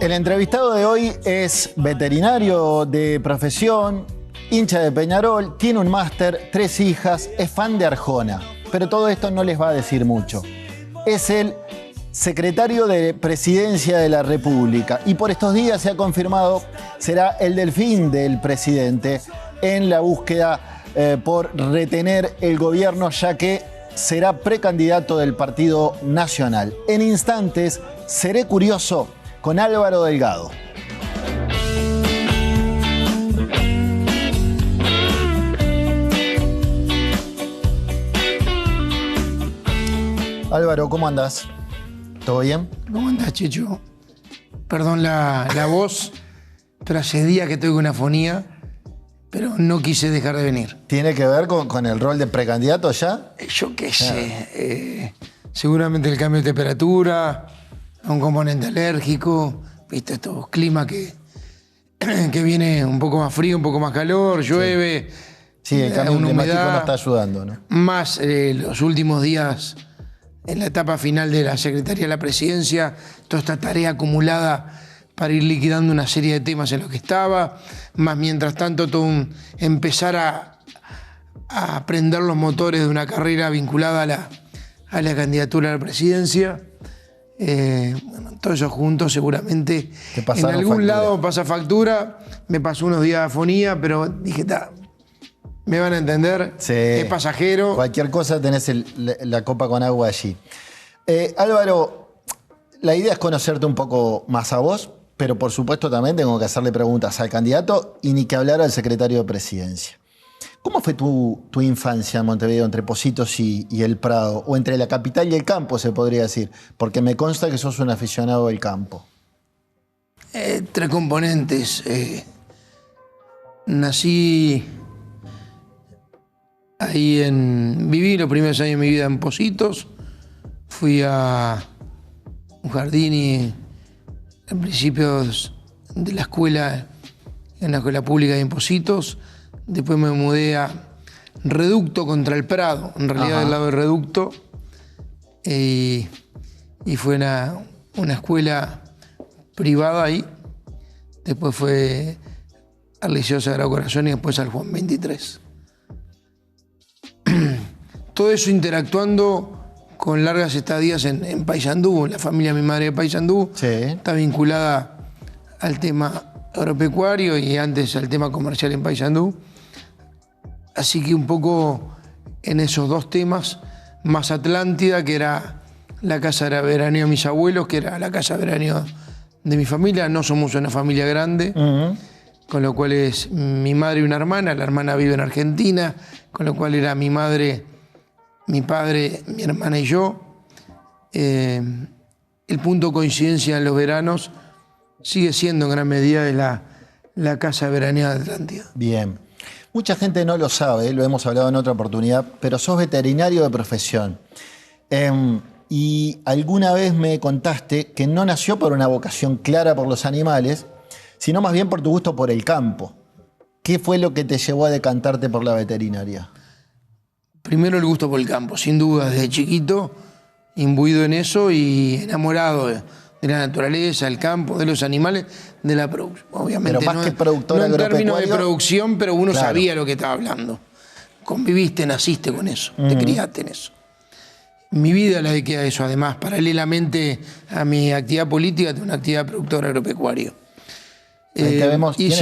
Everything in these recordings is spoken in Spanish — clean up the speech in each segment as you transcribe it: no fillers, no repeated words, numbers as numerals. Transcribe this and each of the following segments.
El entrevistado de hoy es veterinario de profesión, hincha de Peñarol, tiene un máster, 3 hijas, es fan de Arjona. Pero todo esto no les va a decir mucho. Es el secretario de Presidencia de la República y por estos días se ha confirmado será el delfín del presidente en la búsqueda por retener el gobierno, ya que será precandidato del Partido Nacional. En instantes, seré curioso con Álvaro Delgado. Álvaro, ¿cómo andás? ¿Todo bien? ¿Cómo andás, Checho? Perdón la voz, pero hace días que estoy con una afonía, pero no quise dejar de venir. ¿Tiene que ver con el rol de precandidato ya? Yo qué sé. Seguramente el cambio de temperatura, un componente alérgico, viste, estos climas que viene un poco más frío, un poco más calor, llueve. Sí, el cambio climático no está ayudando, ¿no? Más los últimos días, en la etapa final de la Secretaría de la Presidencia, toda esta tarea acumulada para ir liquidando una serie de temas en los que estaba, más mientras tanto empezar a prender los motores de una carrera vinculada a la candidatura a la presidencia. Bueno, todo eso junto seguramente en algún lado pasa factura. Me pasó unos días de afonía, pero dije, me van a entender, sí, es pasajero. Cualquier cosa tenés la copa con agua allí. Álvaro, la idea es conocerte un poco más a vos, pero por supuesto también tengo que hacerle preguntas al candidato y ni que hablar al secretario de Presidencia. ¿Cómo fue tu infancia en Montevideo, entre Pocitos y el Prado? O entre la capital y el campo, se podría decir, porque me consta que sos un aficionado del campo. 3 componentes. Nací ahí viví los primeros años de mi vida en Pocitos. Fui a un jardín y en principios de la escuela, en la escuela pública de Pocitos. Después me mudé a Reducto contra el Prado, en realidad del lado de Reducto. Y fue una escuela privada ahí. Después fue al Liceo Sagrado Corazón y después al Juan 23. Todo eso interactuando con largas estadías en Paysandú. La familia de mi madre de Paysandú, sí, está vinculada al tema agropecuario y antes al tema comercial en Paysandú. Así que un poco en esos 2 temas, más Atlántida, que era la casa de veraneo de mis abuelos, que era la casa de veraneo de mi familia. No somos una familia grande, con lo cual es mi madre y una hermana. La hermana vive en Argentina, con lo cual era mi madre, mi padre, mi hermana y yo. El punto de coincidencia en los veranos sigue siendo en gran medida la casa de veraneo de Atlántida. Bien. Mucha gente no lo sabe, lo hemos hablado en otra oportunidad, pero sos veterinario de profesión. Y alguna vez me contaste que no nació por una vocación clara por los animales, sino más bien por tu gusto por el campo. ¿Qué fue lo que te llevó a decantarte por la veterinaria? Primero el gusto por el campo, sin duda, desde chiquito, imbuido en eso y enamorado de la naturaleza, del campo, de los animales, de la producción. Obviamente, pero más que productor agropecuario. No en términos de producción, pero uno sabía lo que estaba hablando. Conviviste, naciste con eso, te criaste en eso. Mi vida la dediqué a eso, además, paralelamente a mi actividad política, tengo una actividad de productor agropecuario. Y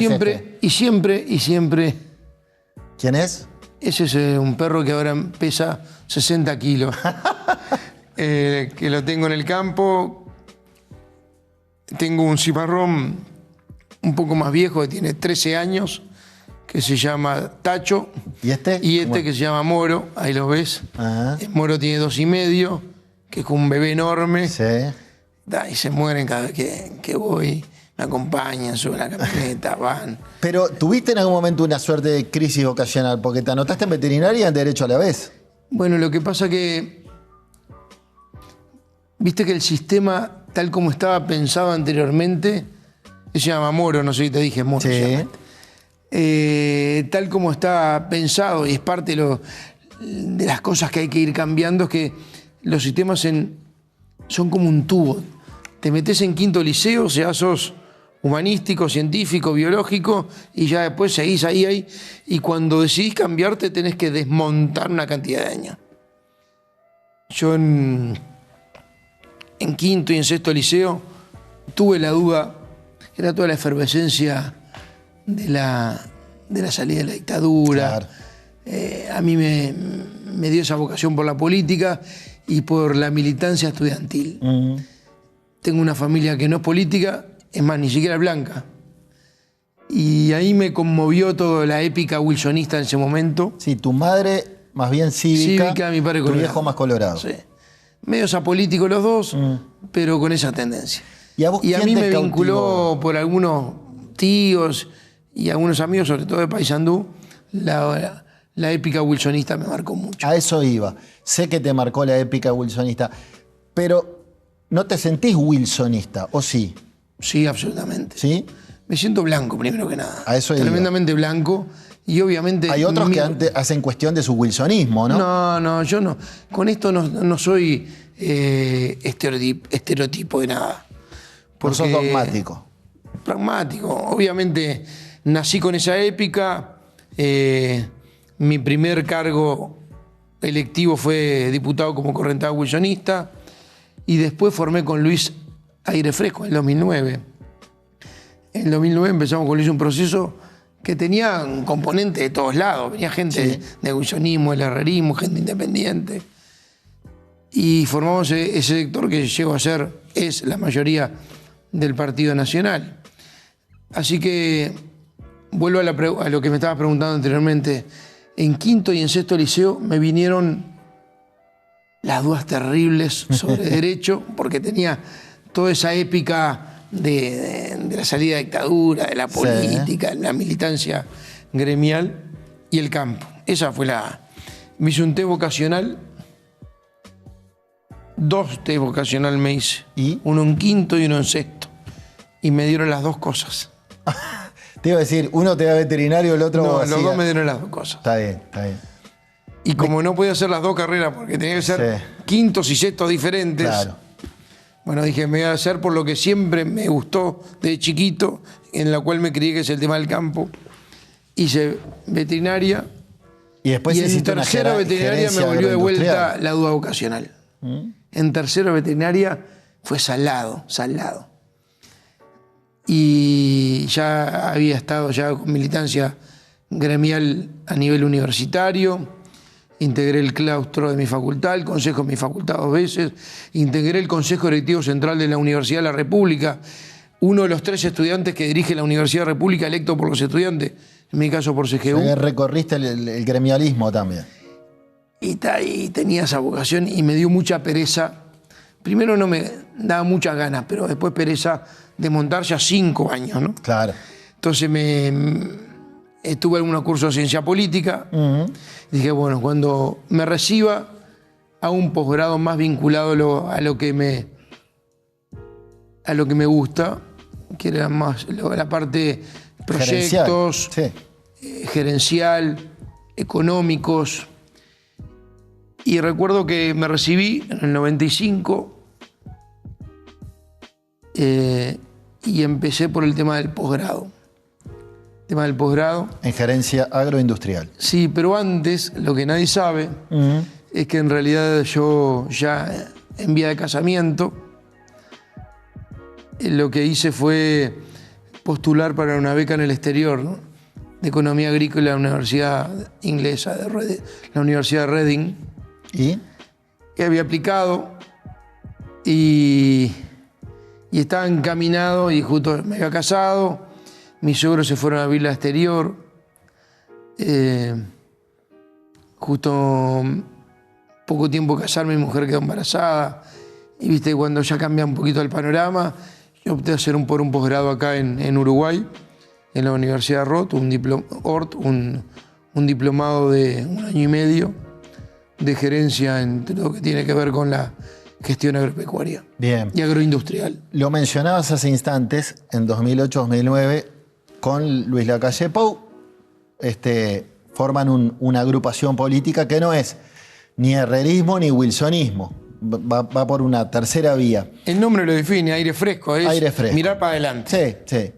siempre. ¿Quién es? Ese es un perro que ahora pesa 60 kilos. Que lo tengo en el campo. Tengo un cimarrón un poco más viejo, que tiene 13 años, que se llama Tacho. ¿Y este? Y este que se llama Moro, ahí lo ves. Moro tiene 2 y medio, que es como un bebé enorme. Sí. Y se mueren cada vez que voy, me acompañan, suben a la camioneta, van. Pero ¿tuviste en algún momento una suerte de crisis vocacional? Porque te anotaste en veterinaria y en derecho a la vez. Bueno, lo que pasa que, viste que el sistema, tal como estaba pensado anteriormente, se llama Moro, no sé si te dije Moro. Sí. Tal como está pensado, y es parte de las cosas que hay que ir cambiando, es que los sistemas son como un tubo. te metés en quinto liceo, ya sos humanístico, científico, biológico, y ya después seguís ahí, y cuando decidís cambiarte tenés que desmontar una cantidad de años. Yo en quinto y en sexto liceo tuve la duda, era toda la efervescencia de la salida de la dictadura. Claro. A mí me dio esa vocación por la política y por la militancia estudiantil. Tengo una familia que no es política, es más, ni siquiera es blanca. Y ahí me conmovió toda la épica wilsonista en ese momento. Sí, tu madre más bien cívica, mi padre tu colorado. viejo más colorado. Sí. Medios apolíticos los dos, pero con esa tendencia. ¿Y a vos quién mí te me cautivó? vinculó por algunos tíos y algunos amigos, sobre todo de Paysandú, la épica wilsonista me marcó mucho. A eso iba. Sé que te marcó la épica wilsonista, pero ¿no te sentís wilsonista, o sí? Sí, absolutamente. ¿Sí? Me siento blanco, primero que nada. A eso iba. Tremendamente blanco. Y obviamente... Hay otros que hacen cuestión de su wilsonismo, ¿no? No, yo no. Con esto no soy estereotipo de nada. Porque sos dogmático. Pragmático. Obviamente nací con esa épica. Mi primer cargo electivo fue diputado como correntado wilsonista. Y después formé con Luis Aire Fresco en el 2009. En el 2009 empezamos con Luis un proceso que tenía un componente de todos lados. Venía gente de wilsonismo, del herrerismo, gente independiente. Y formamos ese sector que llegó a ser, es la mayoría del Partido Nacional. Así que vuelvo a lo que me estabas preguntando anteriormente. En quinto y en sexto liceo me vinieron las dudas terribles sobre derecho, porque tenía toda esa épica de la salida de dictadura, de la política, de la militancia gremial y el campo. Esa fue me hice un test vocacional, 2 test vocacional me hice. ¿Y? Uno en quinto y uno en sexto. Y me dieron las 2 cosas. Te iba a decir, uno te da veterinario, el otro... No, los 2 me dieron las 2 cosas. Está bien, está bien. Y como no podía hacer las 2 carreras porque tenía que ser quintos y sextos diferentes, claro. Bueno, dije, me voy a hacer por lo que siempre me gustó de chiquito, en la cual me crié, que es el tema del campo. Hice veterinaria. Y después en tercero veterinaria me volvió de vuelta la duda vocacional. En tercero veterinaria fue salado. Y ya había estado con militancia gremial a nivel universitario. Integré el claustro de mi facultad, el consejo de mi facultad 2 veces. Integré el Consejo Directivo Central de la Universidad de la República. Uno de los 3 estudiantes que dirige la Universidad de la República, electo por los estudiantes, en mi caso por CGU. O sea, que recorriste el gremialismo también. Y tenía esa vocación y me dio mucha pereza. Primero no me daba muchas ganas, pero después pereza de montar ya 5 años, ¿no? Claro. Entonces estuve en algunos cursos de ciencia política. Dije, bueno, cuando me reciba, hago un posgrado más vinculado a lo que me gusta, que era más la parte proyectos, gerencial, económicos. Y recuerdo que me recibí en el 95 y empecé por el tema del posgrado. En gerencia agroindustrial. Sí, pero antes, lo que nadie sabe, es que en realidad yo ya en vía de casamiento, lo que hice fue postular para una beca en el exterior, ¿no? De Economía Agrícola en la Universidad Inglesa, la Universidad de Reading. ¿Y? Que había aplicado y estaba encaminado y justo me había casado. Mis suegros se fueron a vivir al exterior. Justo poco tiempo de casarme, mi mujer quedó embarazada. Y viste, cuando ya cambia un poquito el panorama, yo opté a hacer por un posgrado acá en Uruguay, en la Universidad de Roth, un diplomado de 1 año y medio de gerencia en todo lo que tiene que ver con la gestión agropecuaria. Bien. Y agroindustrial. Lo mencionabas hace instantes, en 2008-2009, con Luis Lacalle Pou, forman una agrupación política que no es ni herrerismo ni wilsonismo. va por una tercera vía. El nombre lo define, aire fresco, es aire fresco. Mirar para adelante. Sí.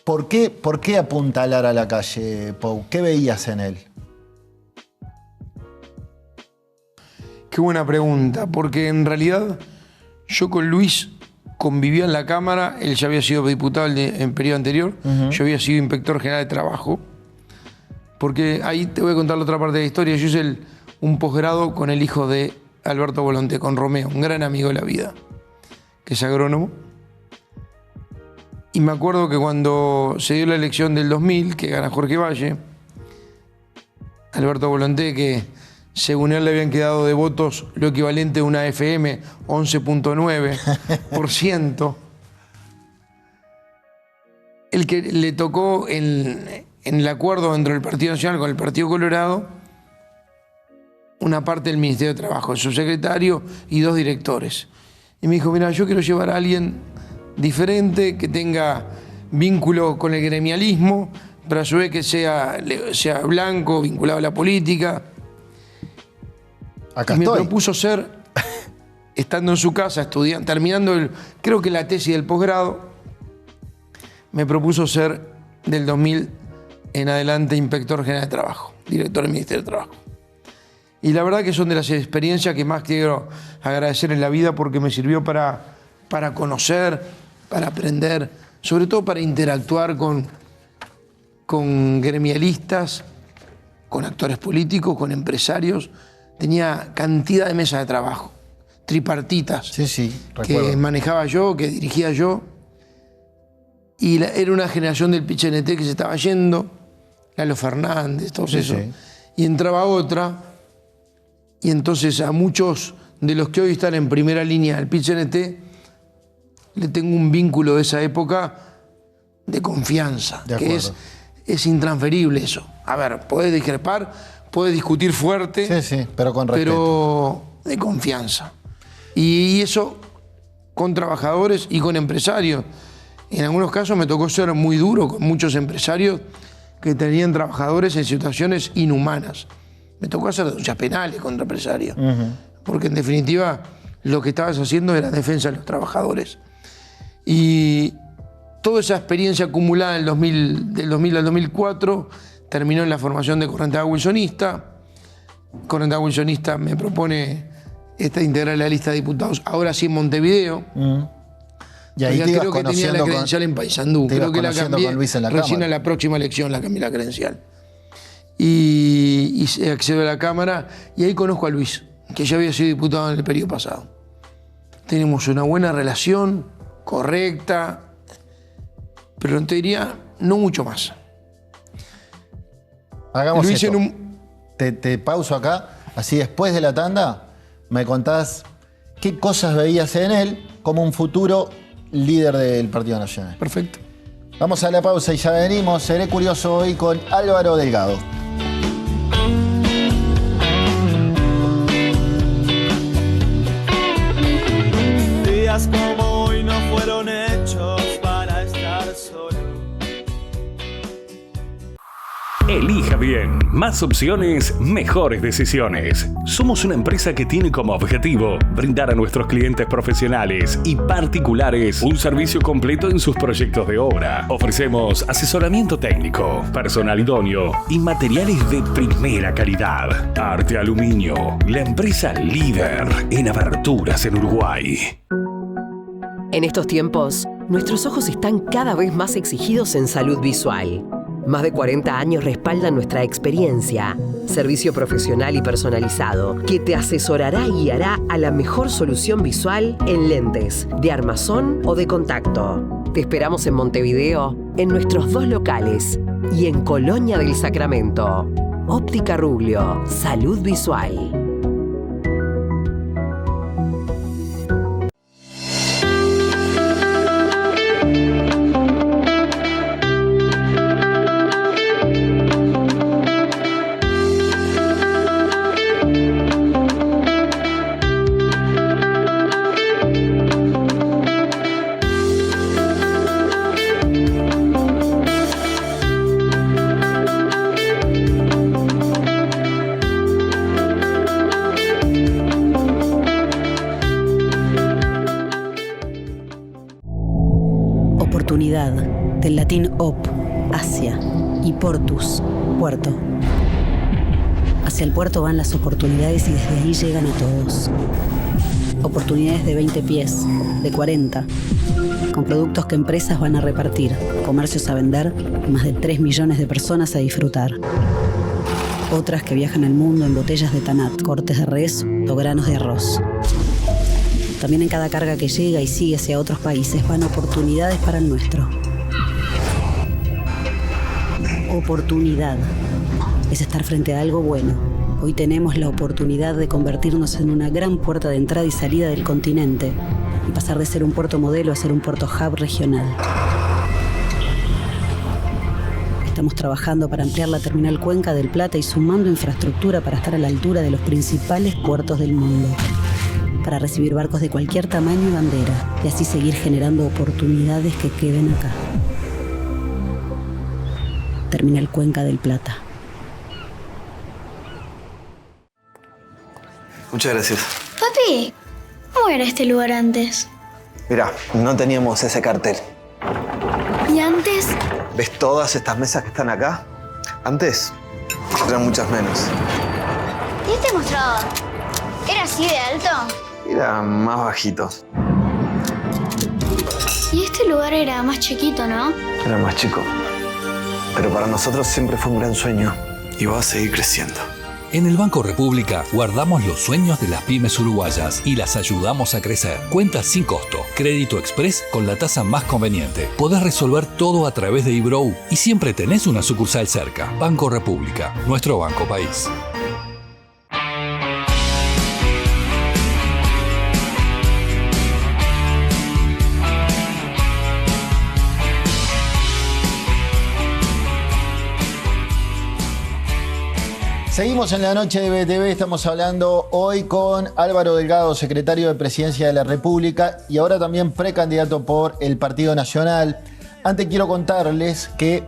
¿Por qué apuntalar a la calle, Pau? ¿Qué veías en él? Qué buena pregunta, porque en realidad yo con Luis convivía en la Cámara, él ya había sido diputado en periodo anterior, yo había sido inspector general de trabajo, porque ahí te voy a contar la otra parte de la historia. Yo hice un posgrado con el hijo de Alberto Volonté, con Romeo, un gran amigo de la vida, que es agrónomo. Y me acuerdo que cuando se dio la elección del 2000, que gana Jorge Valle, Alberto Volonté, que según él le habían quedado de votos lo equivalente a una FM, 11.9%, el que le tocó en el acuerdo dentro del Partido Nacional con el Partido Colorado, una parte del Ministerio de Trabajo, el subsecretario y 2 directores. Y me dijo, mira, yo quiero llevar a alguien diferente, que tenga vínculo con el gremialismo, pero a su vez que sea blanco, vinculado a la política. Acá y me estoy. propuso ser, estando en su casa, estudiando, terminando creo que la tesis del posgrado, me propuso ser del 2000 en adelante inspector general de trabajo, director del Ministerio de Trabajo. Y la verdad que son de las experiencias que más quiero agradecer en la vida, porque me sirvió para conocer, para aprender, sobre todo para interactuar con gremialistas, con actores políticos, con empresarios. Tenía cantidad de mesas de trabajo, tripartitas, sí, que manejaba yo, que dirigía yo. Y era una generación del PIT-CNT que se estaba yendo, Lalo Fernández, todo eso. Sí. Y entraba otra, y entonces a muchos de los que hoy están en primera línea del PIT-CNT le tengo un vínculo de esa época de confianza, que es intransferible eso. A ver, podés discrepar, podés discutir fuerte, sí, pero con respeto. Pero de confianza. Y eso con trabajadores y con empresarios. En algunos casos me tocó ser muy duro con muchos empresarios que tenían trabajadores en situaciones inhumanas. Me tocó hacer denuncias penales contra empresarios, porque en definitiva lo que estabas haciendo era defensa de los trabajadores. Y toda esa experiencia acumulada del 2000 al 2004 terminó en la formación de Correntada Wilsonista. Correntada Wilsonista me propone integrar la lista de diputados, ahora sí en Montevideo. Y ahí creo que tenía la credencial en Paysandú. Creo que la cambié recién a la próxima elección, la cambié la credencial. Y accedo a la Cámara y ahí conozco a Luis, que ya había sido diputado en el periodo pasado. Tenemos una buena relación, correcta, pero te diría, no mucho más. Hagamos Luis esto. Te pauso acá, así después de la tanda me contás qué cosas veías en él como un futuro líder del Partido Nacional. Perfecto. Vamos a la pausa y ya venimos. Seré curioso hoy con Álvaro Delgado. Días como hoy no fueron hechos para estar solo. Elija bien. Más opciones, mejores decisiones. Somos una empresa que tiene como objetivo brindar a nuestros clientes profesionales y particulares un servicio completo en sus proyectos de obra. Ofrecemos asesoramiento técnico, personal idóneo y materiales de primera calidad. Arte Aluminio, la empresa líder en aberturas en Uruguay. En estos tiempos, nuestros ojos están cada vez más exigidos en salud visual. Más de 40 años respaldan nuestra experiencia. Servicio profesional y personalizado que te asesorará y guiará a la mejor solución visual en lentes, de armazón o de contacto. Te esperamos en Montevideo, en nuestros 2 locales y en Colonia del Sacramento. Óptica Ruglio, salud visual. oportunidad, del latín op, hacia, y portus, puerto. Hacia el puerto van las oportunidades y desde ahí llegan a todos. Oportunidades de 20 pies, de 40, con productos que empresas van a repartir, comercios a vender y más de 3 millones de personas a disfrutar. Otras que viajan el mundo en botellas de tanat, cortes de res o granos de arroz. También en cada carga que llega y sigue hacia otros países van oportunidades para el nuestro. Oportunidad es estar frente a algo bueno. Hoy tenemos la oportunidad de convertirnos en una gran puerta de entrada y salida del continente y pasar de ser un puerto modelo a ser un puerto hub regional. Estamos trabajando para ampliar la terminal Cuenca del Plata y sumando infraestructura para estar a la altura de los principales puertos del mundo, para recibir barcos de cualquier tamaño y bandera y así seguir generando oportunidades que queden acá. Terminal Cuenca del Plata. Muchas gracias. Papi, ¿cómo era este lugar antes? Mirá, no teníamos ese cartel. ¿Y antes? ¿Ves todas estas mesas que están acá? Antes eran muchas menos. ¿Y este mostrador? ¿Era así de alto? Eran más bajitos. Y este lugar era más chiquito, ¿no? Era más chico. Pero para nosotros siempre fue un gran sueño y va a seguir creciendo. En el Banco República guardamos los sueños de las pymes uruguayas y las ayudamos a crecer. Cuentas sin costo, crédito express con la tasa más conveniente. Podés resolver todo a través de eBrow y siempre tenés una sucursal cerca. Banco República, nuestro banco país. Seguimos en la noche de BTV, estamos hablando hoy con Álvaro Delgado, secretario de Presidencia de la República y ahora también precandidato por el Partido Nacional. Antes quiero contarles que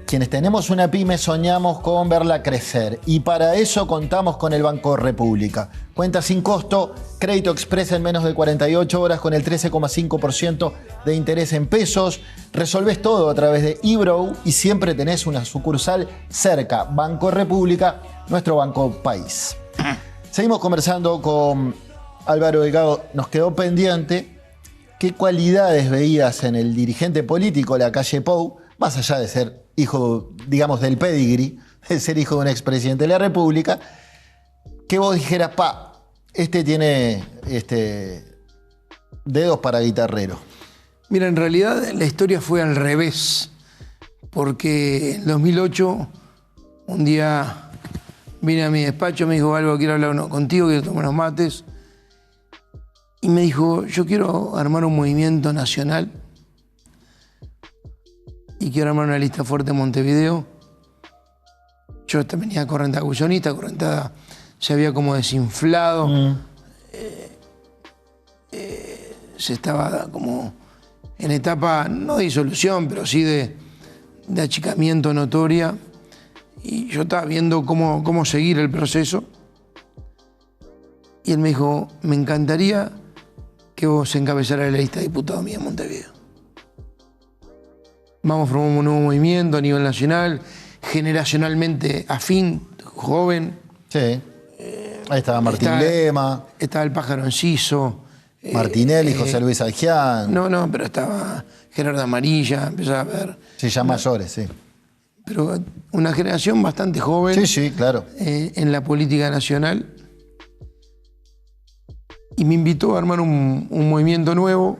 quienes tenemos una pyme soñamos con verla crecer y para eso contamos con el Banco República. Cuenta sin costo, crédito express en menos de 48 horas con el 13,5% de interés en pesos. Resolvés todo a través de eBrow y siempre tenés una sucursal cerca. Banco República, nuestro banco país. Seguimos conversando con Álvaro Delgado. Nos quedó pendiente qué cualidades veías en el dirigente político Lacalle Pou, más allá de ser hijo, digamos, del pedigree, de ser hijo de un expresidente de la República, que vos dijeras, este tiene dedos para guitarrero. Mira, en realidad la historia fue al revés, porque en 2008 un día vine a mi despacho, me dijo, Álvaro, quiero hablar contigo, quiero tomar unos mates, y me dijo, yo quiero armar un movimiento nacional y quiero armar una lista fuerte en Montevideo. Yo venía Correntada Cullonista, Correntada se había como desinflado, se estaba como en etapa, no de disolución, pero sí de achicamiento notoria. Y yo estaba viendo cómo seguir el proceso. Y él me dijo, me encantaría que vos encabezaras la lista de diputados mía en Montevideo. Vamos a formar un nuevo movimiento a nivel nacional, generacionalmente afín, joven. Sí. Ahí estaba Martín Lema. Estaba el Pájaro Enciso. Martinelli, José Luis Algián. No, pero estaba Gerardo Amarilla, empezaba a ver. Sí, ya mayores, sí. Pero una generación bastante joven. Sí, claro. En la política nacional. Y me invitó a armar un movimiento nuevo.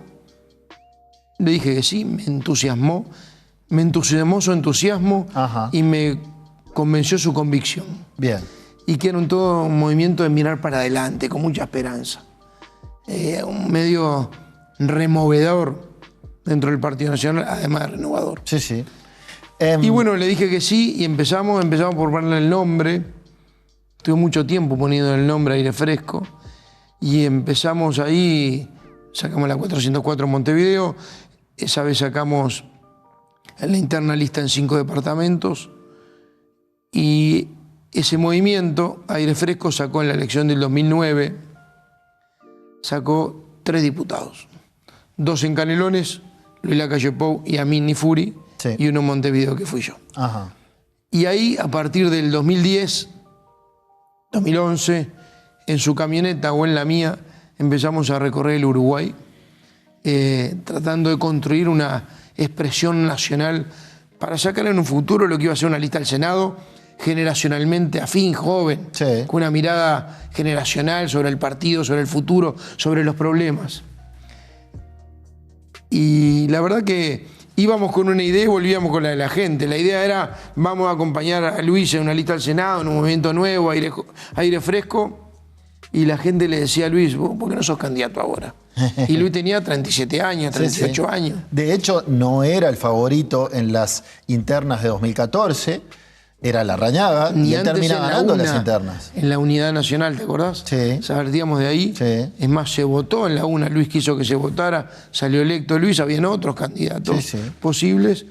Le dije que sí, me entusiasmó su entusiasmo. Ajá. Y me convenció su convicción. Bien. Y que era todo un movimiento de mirar para adelante, con mucha esperanza. Un medio removedor dentro del Partido Nacional, además de renovador. Sí. Y bueno, le dije que sí y empezamos por ponerle el nombre. Tuve mucho tiempo poniendo el nombre Aire Fresco. Y empezamos ahí, sacamos la 404 en Montevideo. Esa vez sacamos en la interna lista en 5 departamentos. Y ese movimiento, Aire Fresco, sacó en la elección del 2009, sacó 3 diputados. 2 en Canelones, Luis Lacalle Pou y Amin Nifuri, y uno en Montevideo que fui yo. Ajá. Y ahí, a partir del 2010, 2011, en su camioneta o en la mía, empezamos a recorrer el Uruguay, tratando de construir una expresión nacional para sacar en un futuro lo que iba a ser una lista del Senado generacionalmente afín, joven, con una mirada generacional sobre el partido, sobre el futuro, sobre los problemas. Y la verdad que íbamos con una idea y volvíamos con la de la gente. La idea era, vamos a acompañar a Luis en una lista del Senado, en un movimiento nuevo, aire fresco. Y la gente le decía a Luis, ¿por qué no sos candidato ahora? Y Luis tenía 37 años, 38 años. De hecho, no era el favorito en las internas de 2014, era Larrañaga, y él termina ganando las internas. En la Unidad Nacional, ¿te acordás? Sí. Partíamos de ahí. Sí. Es más, se votó en la UNA, Luis quiso que se votara, salió electo Luis, habían otros candidatos posibles,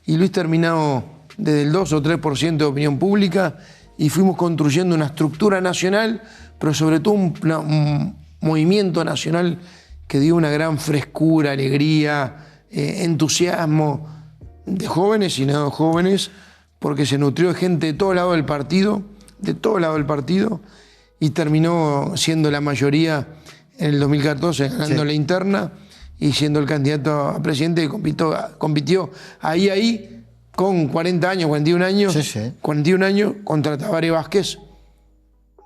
y Luis terminó desde el 2 o 3% de opinión pública, y fuimos construyendo una estructura nacional, pero sobre todo un movimiento nacional que dio una gran frescura, alegría, entusiasmo de jóvenes y no jóvenes, porque se nutrió de gente de todo lado del partido, y terminó siendo la mayoría en el 2014, ganando la interna y siendo el candidato a presidente que compitió ahí con 40 años, 41 años, 41 años contra Tabaré Vázquez,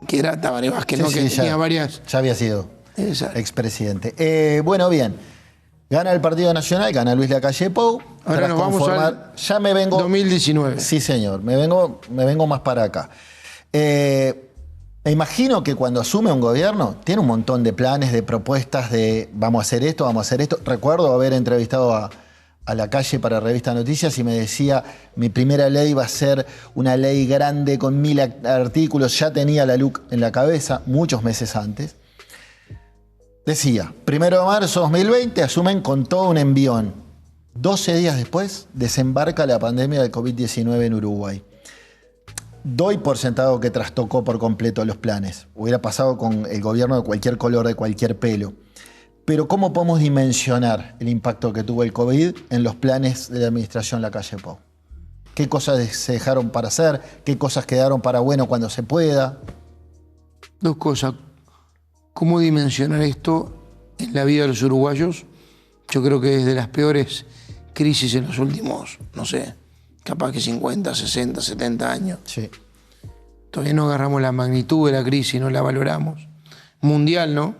que era Tabaré Vázquez, ¿no? Que tenía varias... Ya había sido expresidente. Bueno, bien. Gana el Partido Nacional, gana Luis Lacalle Pou. Ahora nos vamos al ya me vengo, 2019. Sí, señor. Me vengo más para acá. Me imagino que cuando asume un gobierno tiene un montón de planes, de propuestas de vamos a hacer esto, vamos a hacer esto. Recuerdo haber entrevistado a Lacalle para Revista Noticias y me decía, mi primera ley va a ser una ley grande con 1000 artículos. Ya tenía la LUC en la cabeza muchos meses antes. Decía, 1 de marzo de 2020 asumen con todo un envión. 12 días después desembarca la pandemia del COVID-19 en Uruguay. Doy por sentado que trastocó por completo los planes. Hubiera pasado con el gobierno de cualquier color, de cualquier pelo. Pero ¿cómo podemos dimensionar el impacto que tuvo el COVID en los planes de la administración Lacalle Pou? ¿Qué cosas se dejaron para hacer? ¿Qué cosas quedaron para bueno cuando se pueda? Dos cosas. ¿Cómo dimensionar esto en la vida de los uruguayos? Yo creo que es de las peores crisis en los últimos, no sé, capaz que 50, 60, 70 años. Sí. Todavía no agarramos la magnitud de la crisis, no la valoramos. Mundial, ¿no?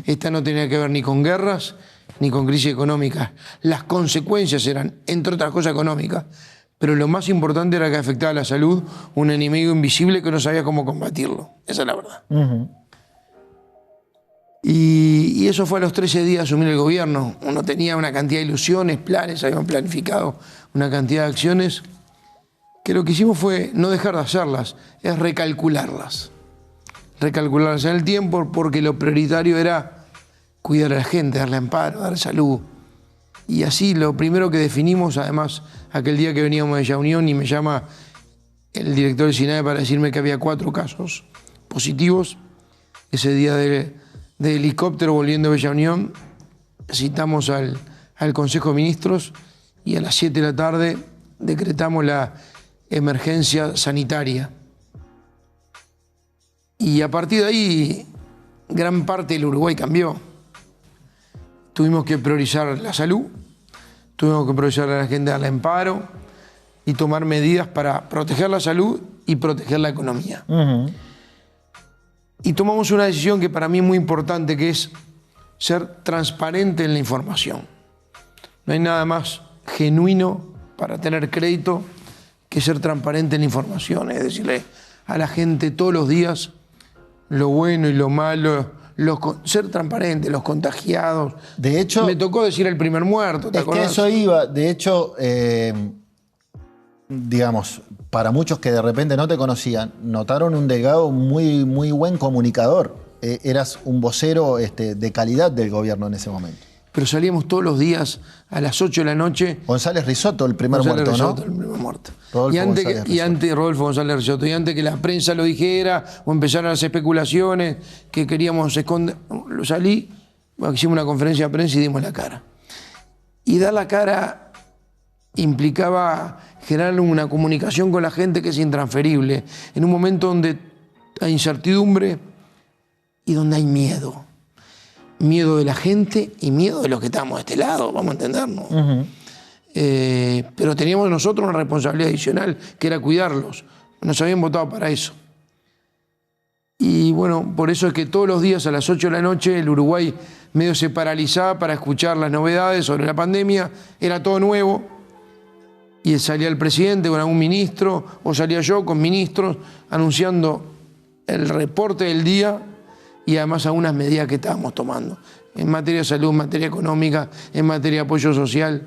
Esta no tenía que ver ni con guerras ni con crisis económicas. Las consecuencias eran, entre otras cosas, económicas. Pero lo más importante era que afectaba a la salud, un enemigo invisible que no sabía cómo combatirlo. Esa es la verdad. Y eso fue a los 13 días de asumir el gobierno. Uno tenía una cantidad de ilusiones, planes, habíamos planificado una cantidad de acciones que lo que hicimos fue no dejar de hacerlas, es recalcularlas. Recalcularlas en el tiempo porque lo prioritario era cuidar a la gente, darle amparo, dar salud. Y así lo primero que definimos, además, aquel día que veníamos de Bella Unión y me llama el director del SINAE para decirme que había 4 casos positivos, ese día de helicóptero volviendo de Bella Unión, citamos al Consejo de Ministros y a las 7 de la tarde decretamos la emergencia sanitaria. Y a partir de ahí, gran parte del Uruguay cambió. Tuvimos que priorizar la salud, tuvimos que priorizar a la gente, darle amparo y tomar medidas para proteger la salud y proteger la economía. Y tomamos una decisión que para mí es muy importante, que es ser transparente en la información. No hay nada más genuino para tener crédito que ser transparente en la información, es decirle a la gente todos los días lo bueno y lo malo, ser transparente, los contagiados. De hecho, me tocó decir el primer muerto, ¿te acordás? Que eso iba, de hecho, digamos, para muchos que de repente no te conocían, notaron un Delgado muy, muy buen comunicador. Eras un vocero de calidad del gobierno en ese momento. Pero salíamos todos los días a las 8 de la noche. González Risotto, el primer muerto, ¿no? El primer muerto. Rodolfo González Risotto. Y antes que la prensa lo dijera o empezaran las especulaciones que queríamos esconder, salí, hicimos una conferencia de prensa y dimos la cara. Y dar la cara implicaba generar una comunicación con la gente que es intransferible, en un momento donde hay incertidumbre y donde hay miedo. Miedo de la gente y miedo de los que estamos de este lado, vamos a entendernos. Pero teníamos nosotros una responsabilidad adicional, que era cuidarlos. Nos habían votado para eso. Y bueno, por eso es que todos los días a las 8 de la noche el Uruguay medio se paralizaba para escuchar las novedades sobre la pandemia. Era todo nuevo. Y salía el presidente con algún ministro, o salía yo con ministros, anunciando el reporte del día y además algunas medidas que estábamos tomando. En materia de salud, en materia económica, en materia de apoyo social.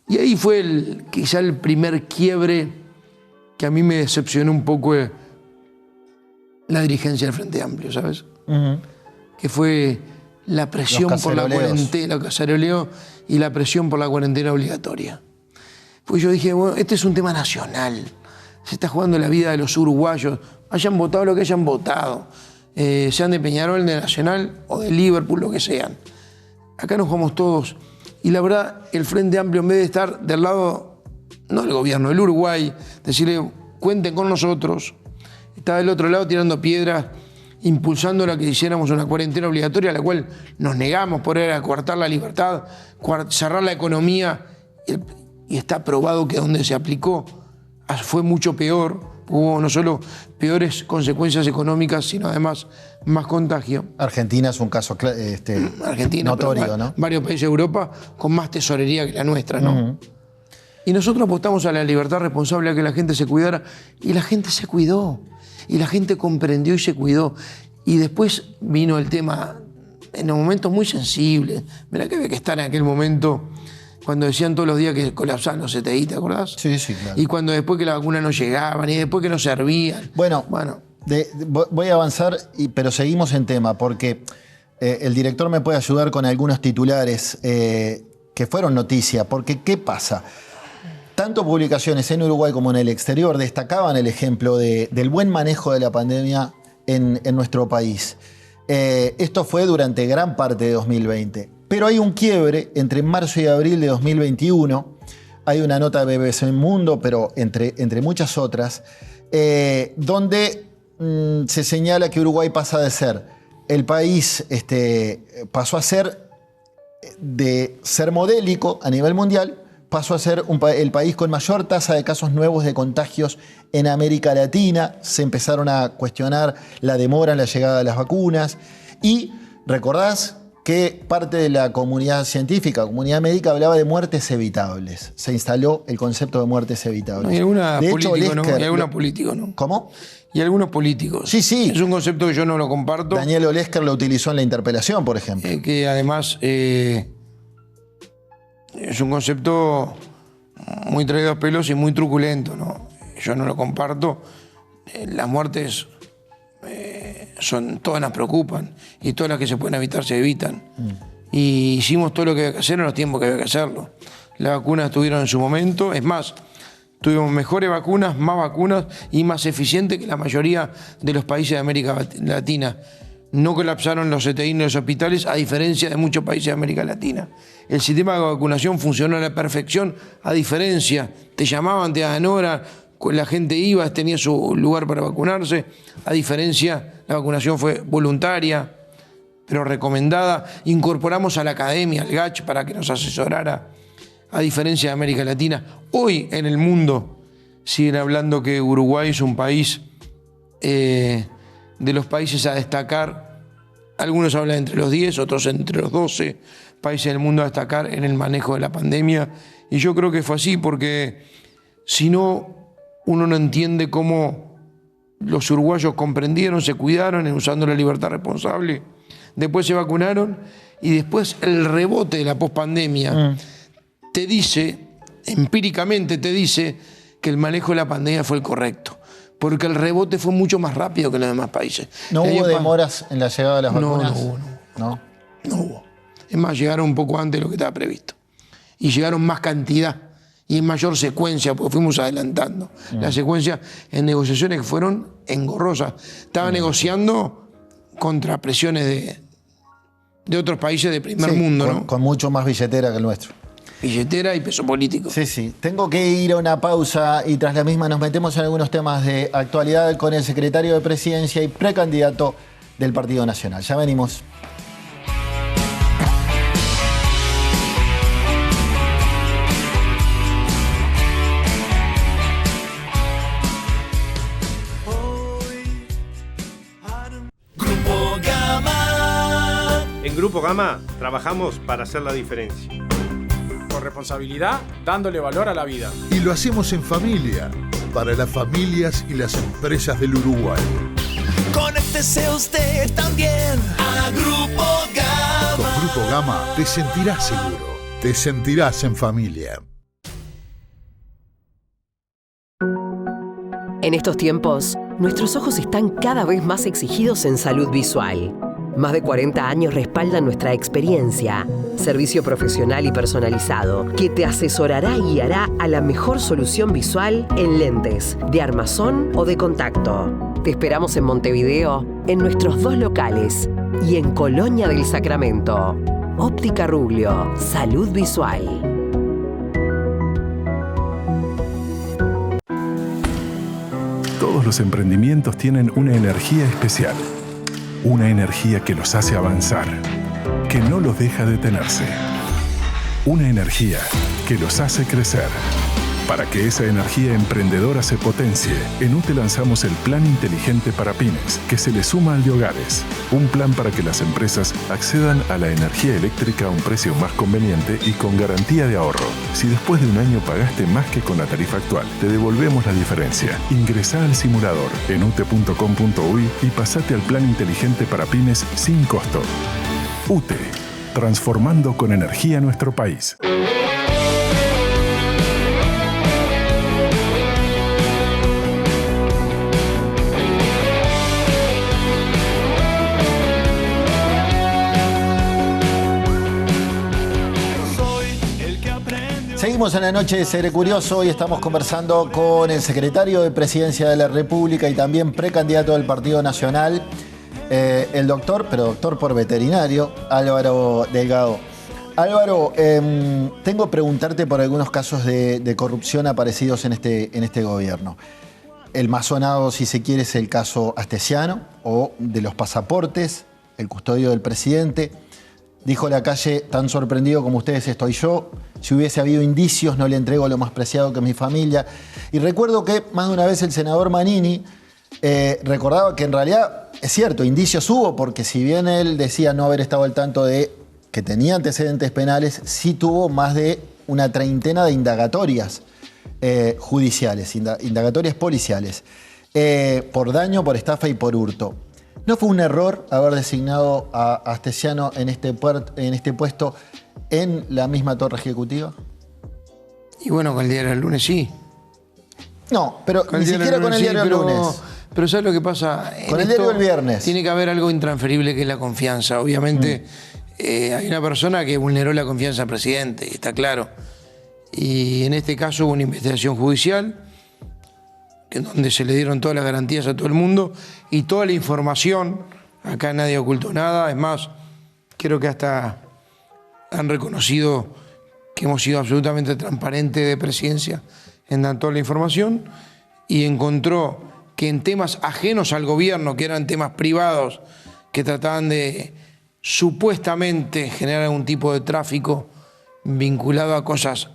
Y ahí fue quizá el primer quiebre que a mí me decepcionó un poco la dirigencia del Frente Amplio, ¿sabes? Que fue la presión por la cuarentena, los caceroleos y la presión por la cuarentena obligatoria. Pues yo dije, bueno, este es un tema nacional. Se está jugando la vida de los uruguayos. Hayan votado lo que hayan votado. Sean de Peñarol, de Nacional o de Liverpool, lo que sean. Acá nos jugamos todos. Y la verdad, el Frente Amplio, en vez de estar del lado, no del gobierno, del Uruguay, decirle, cuenten con nosotros, estaba del otro lado tirando piedras, impulsando la que hiciéramos una cuarentena obligatoria, a la cual nos negamos por coartar la libertad, cerrar la economía. Y está probado que donde se aplicó fue mucho peor. Hubo no solo peores consecuencias económicas, sino además más contagio. Argentina es un caso Argentina, notorio, ¿no? Varios países de Europa con más tesorería que la nuestra, ¿no? Y nosotros apostamos a la libertad responsable, a que la gente se cuidara, y la gente se cuidó. Y la gente comprendió y se cuidó. Y después vino el tema, en un momento muy sensible. Mirá que había que estar en aquel momento, cuando decían todos los días que colapsaban los CTI, ¿te acordás? Sí, sí, claro. Y cuando después que la vacuna no llegaban, y después que no servían. Bueno. Voy a avanzar, pero seguimos en tema, porque el director me puede ayudar con algunos titulares que fueron noticia, porque ¿qué pasa? Tanto publicaciones en Uruguay como en el exterior destacaban el ejemplo del buen manejo de la pandemia en nuestro país. Esto fue durante gran parte de 2020. Pero hay un quiebre entre marzo y abril de 2021. Hay una nota de BBC Mundo, pero entre muchas otras, donde se señala que Uruguay pasa de ser el país, pasó a ser de ser modélico a nivel mundial, pasó a ser el país con mayor tasa de casos nuevos de contagios en América Latina. Se empezaron a cuestionar la demora en la llegada de las vacunas. Y, ¿recordás que parte de la comunidad científica, comunidad médica, hablaba de muertes evitables? Se instaló el concepto de muertes evitables. Y algunos políticos, ¿no? ¿Cómo? Y algunos políticos. Sí, sí. Es un concepto que yo no lo comparto. Daniel Olesker lo utilizó en la interpelación, por ejemplo. Que además es un concepto muy traído a pelos y muy truculento, ¿no? Yo no lo comparto. Las muertes todas nos preocupan, y todas las que se pueden evitar se evitan. Y hicimos todo lo que había que hacer en los tiempos que había que hacerlo. Las vacunas estuvieron en su momento, es más, tuvimos mejores vacunas, más vacunas y más eficientes que la mayoría de los países de América Latina. No colapsaron los CTI ni los hospitales, a diferencia de muchos países de América Latina. El sistema de vacunación funcionó a la perfección, a diferencia, te llamaban, te daban hora, la gente iba, tenía su lugar para vacunarse. A diferencia, la vacunación fue voluntaria, pero recomendada. Incorporamos a la academia, al GACH, para que nos asesorara. A diferencia de América Latina, hoy en el mundo siguen hablando que Uruguay es un país de los países a destacar. Algunos hablan entre los 10, otros entre los 12 países del mundo a destacar en el manejo de la pandemia. Y yo creo que fue así, porque si no, uno no entiende cómo los uruguayos comprendieron, se cuidaron usando la libertad responsable. Después se vacunaron y después el rebote de la pospandemia te dice, empíricamente te dice, que el manejo de la pandemia fue el correcto. Porque el rebote fue mucho más rápido que en los demás países. ¿No hubo demoras en la llegada de las vacunas? No hubo. Es más, llegaron un poco antes de lo que estaba previsto. Y llegaron más cantidad y en mayor secuencia, porque fuimos adelantando. La secuencia en negociaciones que fueron engorrosas. Estaba negociando contra presiones de otros países de primer mundo, ¿no? Con mucho más billetera que el nuestro. billetera y peso político. Sí, sí. Tengo que ir a una pausa y tras la misma nos metemos en algunos temas de actualidad con el secretario de Presidencia y precandidato del Partido Nacional. Ya venimos. Grupo Gama. En Grupo Gama trabajamos para hacer la diferencia. Con responsabilidad, dándole valor a la vida. Y lo hacemos en familia, para las familias y las empresas del Uruguay. Conéctese usted también a Grupo Gama. Con Grupo Gama te sentirás seguro, te sentirás en familia. En estos tiempos, nuestros ojos están cada vez más exigidos en salud visual. Más de 40 años respaldan nuestra experiencia. Servicio profesional y personalizado que te asesorará y guiará a la mejor solución visual en lentes, de armazón o de contacto. Te esperamos en Montevideo, en nuestros 2 locales y en Colonia del Sacramento. Óptica Ruglio, salud visual. Todos los emprendimientos tienen una energía especial. Una energía que los hace avanzar, que no los deja detenerse. Una energía que los hace crecer. Para que esa energía emprendedora se potencie, en UTE lanzamos el Plan Inteligente para Pymes, que se le suma al de hogares. Un plan para que las empresas accedan a la energía eléctrica a un precio más conveniente y con garantía de ahorro. Si después de un año pagaste más que con la tarifa actual, te devolvemos la diferencia. Ingresá al simulador en ute.com.uy y pasate al Plan Inteligente para Pymes sin costo. UTE, transformando con energía nuestro país. Seguimos en la noche de Seré Curioso. Hoy estamos conversando con el secretario de Presidencia de la República y también precandidato del Partido Nacional, el doctor, pero doctor por veterinario, Álvaro Delgado. Álvaro, tengo que preguntarte por algunos casos de corrupción aparecidos en este gobierno. El más sonado, si se quiere, es el caso Astesiano o de los pasaportes, el custodio del presidente. Dijo Lacalle, tan sorprendido como ustedes estoy yo. Si hubiese habido indicios, no le entrego lo más preciado que es mi familia. Y recuerdo que más de una vez el senador Manini recordaba que en realidad, es cierto, indicios hubo, porque si bien él decía no haber estado al tanto de que tenía antecedentes penales, sí tuvo más de una treintena de indagatorias judiciales, indagatorias policiales, por daño, por estafa y por hurto. ¿No fue un error haber designado a Astesiano en este puesto en la misma torre ejecutiva? Y bueno, con el diario del lunes sí. No, pero ni siquiera con el diario del lunes. Pero ¿sabes lo que pasa? Con el diario del viernes. Tiene que haber algo intransferible que es la confianza. Obviamente hay una persona que vulneró la confianza al presidente, está claro. Y en este caso hubo una investigación judicial donde se le dieron todas las garantías a todo el mundo y toda la información. Acá nadie ocultó nada. Es más, creo que hasta han reconocido que hemos sido absolutamente transparentes de Presidencia en dar toda la información, y encontró que en temas ajenos al gobierno, que eran temas privados, que trataban de supuestamente generar algún tipo de tráfico vinculado a cosas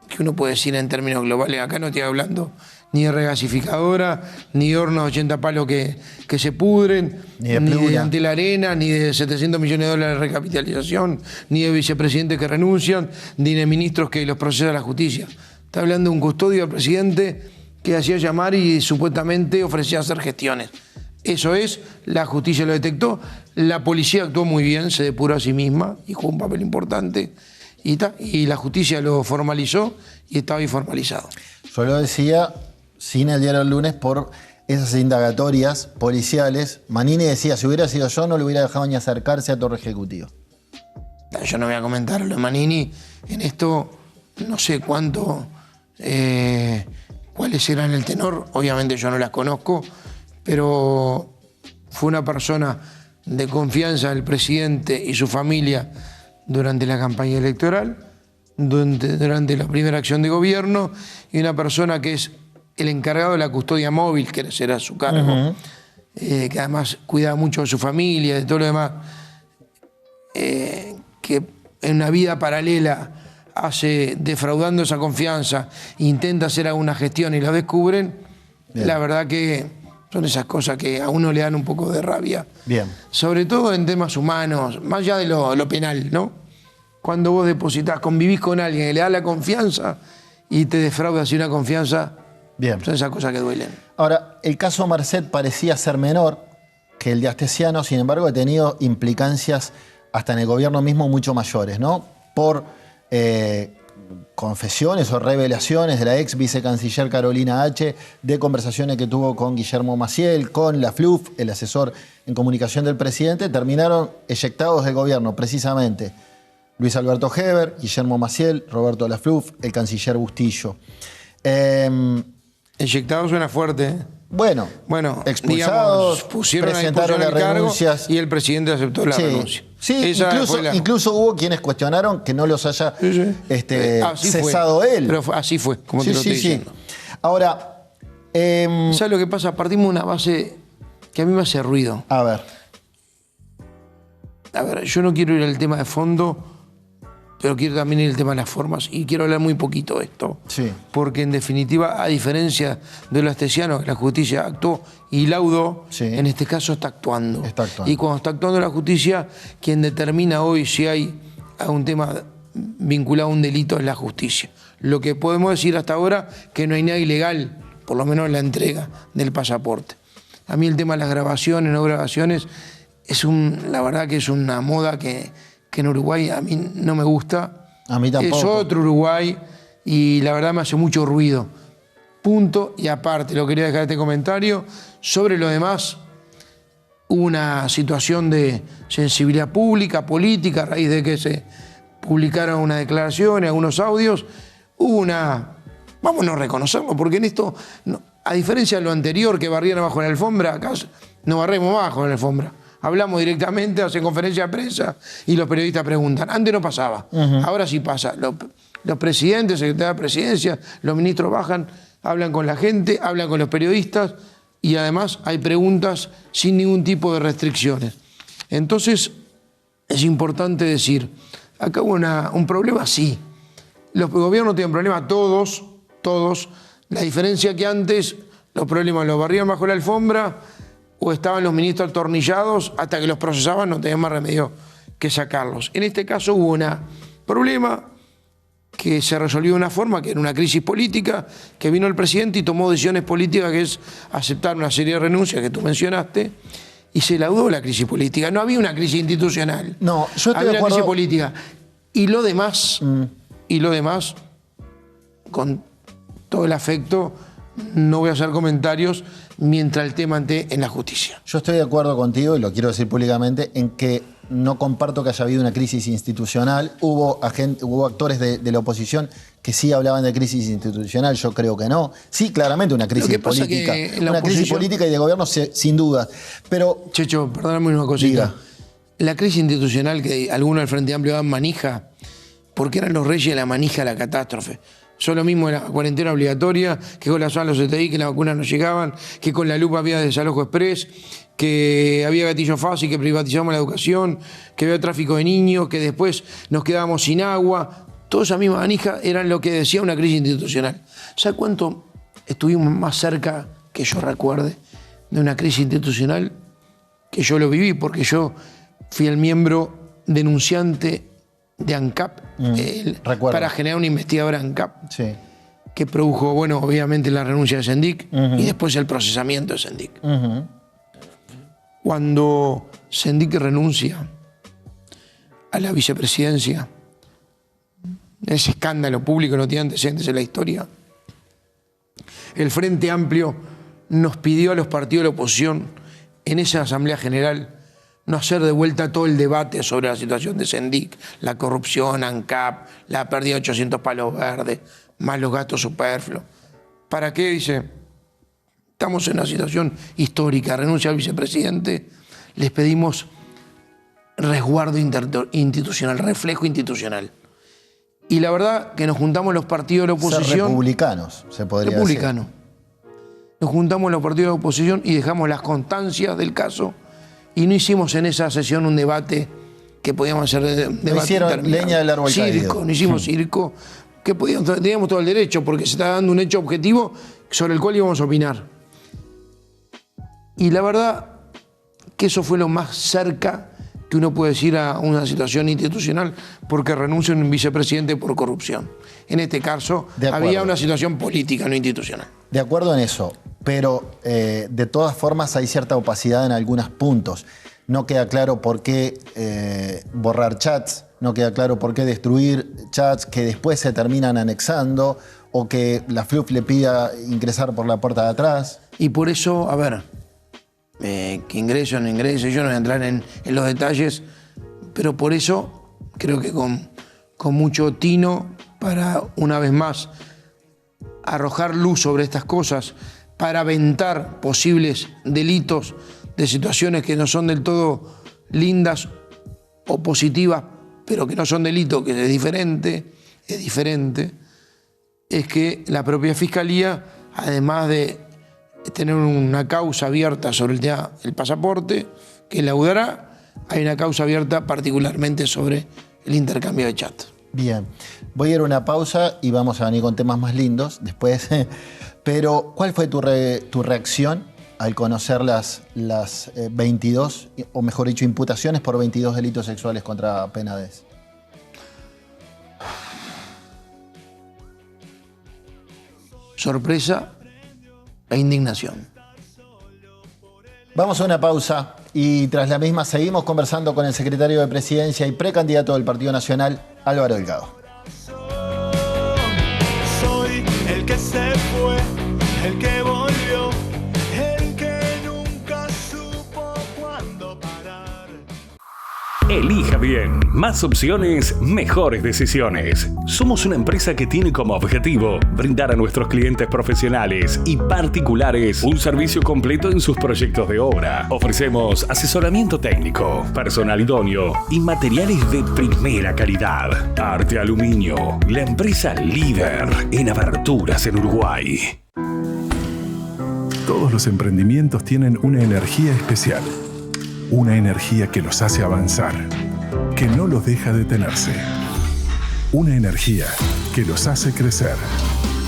que uno puede decir en términos globales. Acá no estoy hablando ni de regasificadora, ni de hornos de 80 palos que se pudren, ni de Ante la Arena, ni de 700 millones de dólares de recapitalización, ni de vicepresidentes que renuncian, ni de ministros que los procesa la justicia. Está hablando de un custodio del presidente que hacía llamar y supuestamente ofrecía hacer gestiones. Eso es, la justicia lo detectó, la policía actuó muy bien, se depuró a sí misma y jugó un papel importante. Y la justicia lo formalizó y estaba ahí formalizado. Yo lo decía sin el diario del lunes por esas indagatorias policiales. Manini decía, si hubiera sido yo no le hubiera dejado ni acercarse a Torre Ejecutiva. Yo no voy a comentar lo de Manini. En esto no sé cuánto, cuáles eran el tenor. Obviamente yo no las conozco, pero fue una persona de confianza del presidente y su familia durante la campaña electoral, durante la primera acción de gobierno, y una persona que es el encargado de la custodia móvil, que será su cargo, que además cuida mucho de su familia, de todo lo demás, que en una vida paralela hace defraudando esa confianza, intenta hacer alguna gestión y lo descubren. Bien. La verdad que son esas cosas que a uno le dan un poco de rabia. Bien. Sobre todo en temas humanos, más allá de lo penal, ¿no? Cuando vos depositas, convivís con alguien, le das la confianza y te defrauda así una confianza. Bien. Son esas cosas que duelen. Ahora, el caso Merced parecía ser menor que el de Astesiano, sin embargo, ha tenido implicancias hasta en el gobierno mismo mucho mayores, ¿no? Por confesiones o revelaciones de la ex vicecanciller Carolina H., de conversaciones que tuvo con Guillermo Maciel, con la FLUF, el asesor en comunicación del presidente, terminaron eyectados del gobierno precisamente Luis Alberto Heber, Guillermo Maciel, Roberto Lafluf, el canciller Bustillo. Eyectado suena fuerte, ¿eh? Bueno, expulsados, digamos, pusieron presentaron las renuncias y el presidente aceptó la renuncia. Sí, incluso hubo quienes cuestionaron que no los haya cesado él. Pero así fue, como te lo estoy diciendo. Ahora, ¿sabes lo que pasa? Partimos de una base que a mí me hace ruido. A ver, yo no quiero ir al tema de fondo, pero quiero también ir al tema de las formas, y quiero hablar muy poquito de esto. Sí. Porque en definitiva, a diferencia de lo astesiano, que la justicia actuó y laudó, en este caso está actuando. Y cuando está actuando la justicia, quien determina hoy si hay algún tema vinculado a un delito es la justicia. Lo que podemos decir hasta ahora, que no hay nada ilegal, por lo menos en la entrega del pasaporte. A mí el tema de las grabaciones, no grabaciones, la verdad que es una moda que en Uruguay a mí no me gusta. A mí tampoco. Es otro Uruguay y la verdad me hace mucho ruido. Punto y aparte, lo quería dejar este comentario. Sobre lo demás, hubo una situación de sensibilidad pública, política, a raíz de que se publicaron unas declaraciones, algunos audios. Hubo vamos a reconocerlo, porque en esto, a diferencia de lo anterior que barrían abajo en la alfombra, acá no barremos abajo en la alfombra. Hablamos directamente, hacen conferencia de prensa y los periodistas preguntan. Antes no pasaba, ahora sí pasa. Los presidentes, secretarios de presidencia, los ministros bajan, hablan con la gente, hablan con los periodistas y además hay preguntas sin ningún tipo de restricciones. Entonces es importante decir, acá hubo un problema, sí. Los gobiernos tienen problemas, todos. La diferencia que antes los problemas los barrían bajo la alfombra o estaban los ministros atornillados, hasta que los procesaban no tenían más remedio que sacarlos. En este caso hubo un problema que se resolvió de una forma, que era una crisis política, que vino el presidente y tomó decisiones políticas, que es aceptar una serie de renuncias que tú mencionaste, y se laudó la crisis política. No había una crisis institucional. No, yo estoy había de acuerdo. Una crisis política. Y lo demás, con todo el afecto, no voy a hacer comentarios mientras el tema esté en la justicia. Yo estoy de acuerdo contigo, y lo quiero decir públicamente, en que no comparto que haya habido una crisis institucional. Hubo actores de la oposición que sí hablaban de crisis institucional, yo creo que no. Sí, claramente una crisis política. Una crisis política y de gobierno, sin duda. Pero, Checho, perdóname una cosita. La crisis institucional que algunos del Frente Amplio dan manija, porque eran los reyes de la manija de la catástrofe. Son lo mismo de la cuarentena obligatoria, que con la zona de los CTI, que las vacunas no llegaban, que con la lupa había desalojo express, que había gatillo fácil, que privatizamos la educación, que había tráfico de niños, que después nos quedábamos sin agua. Toda esa misma manija eran lo que decía una crisis institucional. ¿Sabes cuánto estuvimos más cerca, que yo recuerde, de una crisis institucional? Que yo lo viví, porque yo fui el miembro denunciante de ANCAP, para generar una investigadora ANCAP, que produjo, bueno, obviamente la renuncia de Sendik y después el procesamiento de Sendik. Cuando Sendik renuncia a la vicepresidencia, ese escándalo público no tiene antecedentes en la historia, el Frente Amplio nos pidió a los partidos de la oposición en esa Asamblea General no hacer de vuelta todo el debate sobre la situación de Sendik, la corrupción, ANCAP, la pérdida de 800 palos verdes, más los gastos superfluos. ¿Para qué? Dice, estamos en una situación histórica, renuncia al vicepresidente, les pedimos resguardo institucional, reflejo institucional. Y la verdad que nos juntamos los partidos de la oposición. Ser republicanos, se podría decir. Nos juntamos los partidos de la oposición y dejamos las constancias del caso y no hicimos en esa sesión un debate que podíamos hacer debate. No hicieron terminado. leña del árbol caído. Circo, no hicimos circo, que teníamos todo el derecho porque se está dando un hecho objetivo sobre el cual íbamos a opinar. Y la verdad que eso fue lo más cerca que uno puede decir a una situación institucional porque renuncia un vicepresidente por corrupción. En este caso había una situación política, no institucional. De acuerdo en eso, pero de todas formas hay cierta opacidad en algunos puntos. No queda claro por qué borrar chats, no queda claro por qué destruir chats que después se terminan anexando o que la FLUF le pida ingresar por la puerta de atrás. Y por eso, a ver, que ingrese o no ingrese, yo no voy a entrar en los detalles, pero por eso creo que con mucho tino para, una vez más, arrojar luz sobre estas cosas, para aventar posibles delitos de situaciones que no son del todo lindas o positivas, pero que no son delitos, que es diferente, es que la propia Fiscalía, además de tener una causa abierta sobre el tema del pasaporte, que laudará, hay una causa abierta particularmente sobre el intercambio de chat. Bien, voy a ir a una pausa y vamos a venir con temas más lindos después. Pero, ¿cuál fue tu reacción al conocer las 22, o mejor dicho, imputaciones por 22 delitos sexuales contra Penades? Sorpresa e indignación. Vamos a una pausa y tras la misma seguimos conversando con el secretario de Presidencia y precandidato del Partido Nacional, Álvaro Delgado. Soy el que se fue, el que volvió, el que nunca supo cuándo parar. Elija bien. Más opciones, mejores decisiones. Somos una empresa que tiene como objetivo brindar a nuestros clientes profesionales y particulares un servicio completo en sus proyectos de obra. Ofrecemos asesoramiento técnico, personal idóneo y materiales de primera calidad. Arte Aluminio, la empresa líder en aberturas en Uruguay. Todos los emprendimientos tienen una energía especial. Una energía que los hace avanzar, que no los deja detenerse. Una energía que los hace crecer.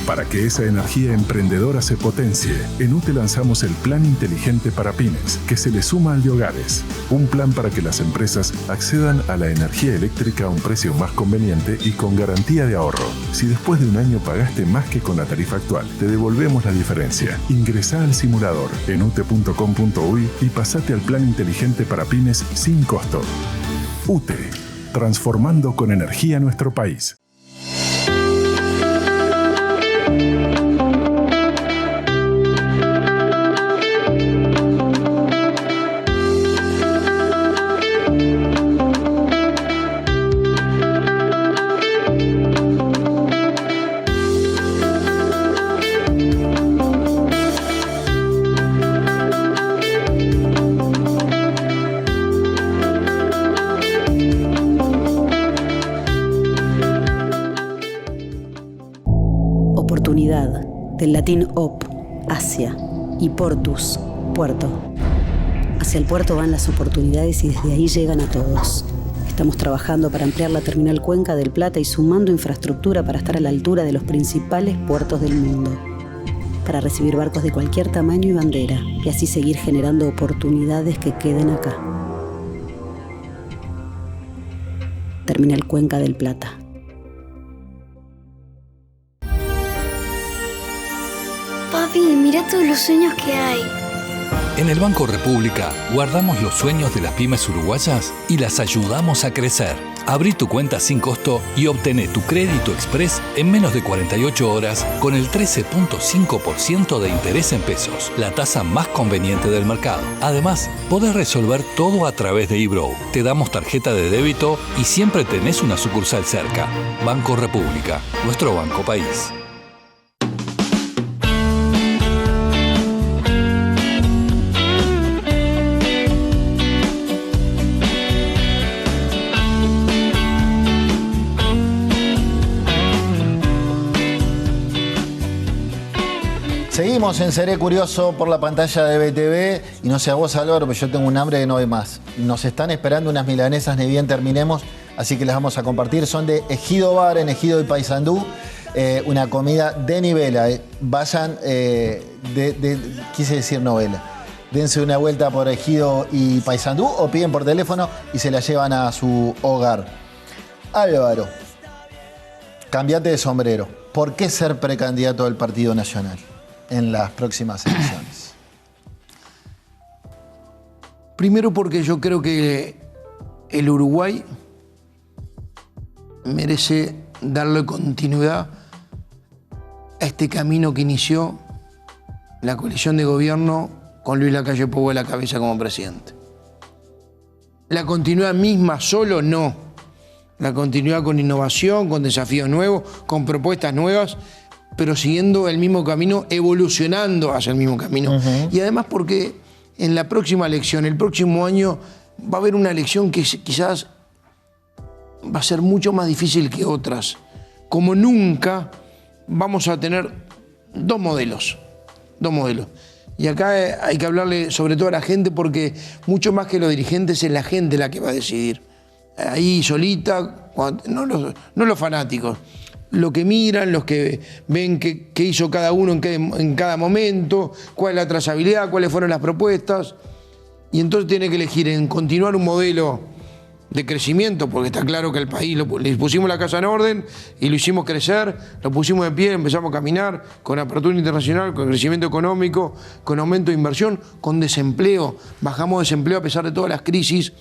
Para que esa energía emprendedora se potencie, en UTE lanzamos el Plan Inteligente para Pymes, que se le suma al de hogares. Un plan para que las empresas accedan a la energía eléctrica a un precio más conveniente y con garantía de ahorro. Si después de un año pagaste más que con la tarifa actual, te devolvemos la diferencia. Ingresá al simulador en ute.com.uy y pasate al Plan Inteligente para Pymes sin costo. UTE, transformando con energía nuestro país. Oportunidad, del latín op, hacia, y portus, puerto. Hacia el puerto van las oportunidades y desde ahí llegan a todos. Estamos trabajando para ampliar la terminal Cuenca del Plata y sumando infraestructura para estar a la altura de los principales puertos del mundo. Para recibir barcos de cualquier tamaño y bandera, y así seguir generando oportunidades que queden acá. Terminal Cuenca del Plata. Papi, mira todos los sueños que hay. En el Banco República guardamos los sueños de las pymes uruguayas y las ayudamos a crecer. Abrí tu cuenta sin costo y obtené tu crédito express en menos de 48 horas con el 13.5% de interés en pesos, la tasa más conveniente del mercado. Además, podés resolver todo a través de eBrow. Te damos tarjeta de débito y siempre tenés una sucursal cerca. Banco República, nuestro banco país. Seguimos en Seré Curioso por la pantalla de BTV. Y no sé a vos, Álvaro, pero yo tengo un hambre que no hay más. Nos están esperando unas milanesas, ni bien terminemos, así que las vamos a compartir. Son de Ejido Bar, en Ejido y Paysandú. Una comida de nivel. Vayan, quise decir novela. Dense una vuelta por Ejido y Paysandú o piden por teléfono y se la llevan a su hogar. Álvaro, cambiate de sombrero. ¿Por qué ser precandidato del Partido Nacional en las próximas elecciones? Primero porque yo creo que el Uruguay merece darle continuidad a este camino que inició la coalición de gobierno con Luis Lacalle Pou a la cabeza como presidente. La continuidad misma solo no. La continuidad con innovación, con desafíos nuevos, con propuestas nuevas, pero siguiendo el mismo camino, evolucionando hacia el mismo camino. Y además porque en la próxima elección, el próximo año, va a haber una elección que quizás va a ser mucho más difícil que otras. Como nunca vamos a tener dos modelos. Y acá hay que hablarle sobre todo a la gente porque mucho más que los dirigentes es la gente la que va a decidir. Ahí solita, no los fanáticos, lo que miran, los que ven qué hizo cada uno en cada momento, cuál es la trazabilidad, cuáles fueron las propuestas. Y entonces tiene que elegir en continuar un modelo de crecimiento, porque está claro que el país le pusimos la casa en orden y lo hicimos crecer, lo pusimos de pie, empezamos a caminar con apertura internacional, con crecimiento económico, con aumento de inversión, con desempleo. Bajamos desempleo a pesar de todas las crisis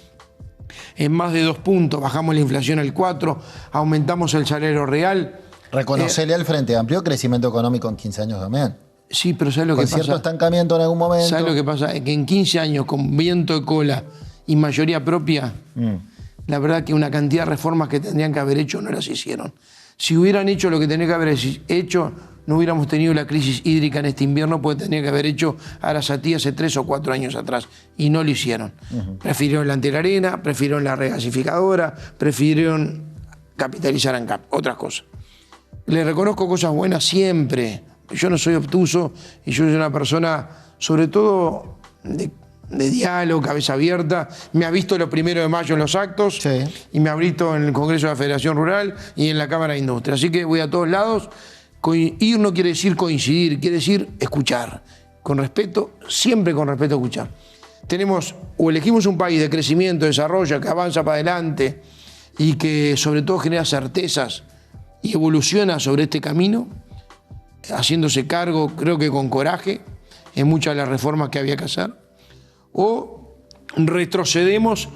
en más de 2 puntos, bajamos la inflación al 4%, aumentamos el salario real. Reconocerle al Frente Amplio crecimiento económico en 15 años también. Sí, pero ¿sabes lo que pasa? Con cierto estancamiento en algún momento. ¿Sabes lo que pasa? Es que en 15 años, con viento de cola y mayoría propia, la verdad que una cantidad de reformas que tendrían que haber hecho no las hicieron. Si hubieran hecho lo que tenían que haber hecho, no hubiéramos tenido la crisis hídrica en este invierno, porque tendrían que haber hecho Arasatí hace 3 o 4 años atrás. Y no lo hicieron. Prefirieron la antiarena, prefirieron la regasificadora, prefirieron capitalizar ANCAP, otras cosas. Le reconozco cosas buenas siempre. Yo no soy obtuso y yo soy una persona, sobre todo, de diálogo, cabeza abierta. Me ha visto los 1 de mayo en los actos y me ha visto en el Congreso de la Federación Rural y en la Cámara de Industria. Así que voy a todos lados. Ir no quiere decir coincidir, quiere decir escuchar. Con respeto, siempre con respeto escuchar. O elegimos un país de crecimiento, desarrollo, que avanza para adelante y que sobre todo genera certezas y evoluciona sobre este camino, haciéndose cargo, creo que con coraje, en muchas de las reformas que había que hacer, o retrocedemos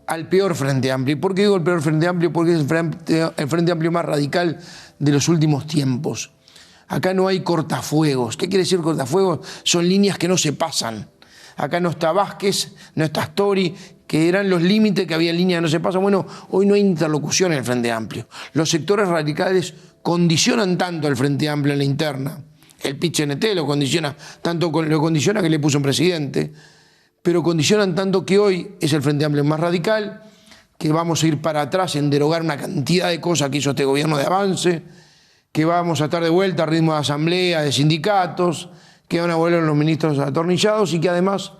al peor Frente Amplio. ¿Y por qué digo el peor Frente Amplio? Porque es el Frente Amplio más radical de los últimos tiempos. Acá no hay cortafuegos. ¿Qué quiere decir cortafuegos? Son líneas que no se pasan. Acá no está Vázquez, no está Astori, que eran los límites que había en línea que no se pasan. Bueno, hoy no hay interlocución en el Frente Amplio. Los sectores radicales condicionan tanto al Frente Amplio en la interna. El PIT-CNT lo condiciona, lo condiciona que le puso un presidente, pero condicionan tanto que hoy es el Frente Amplio más radical, que vamos a ir para atrás en derogar una cantidad de cosas que hizo este gobierno de avance, que vamos a estar de vuelta a ritmo de asamblea, de sindicatos, que van a volver los ministros atornillados y que además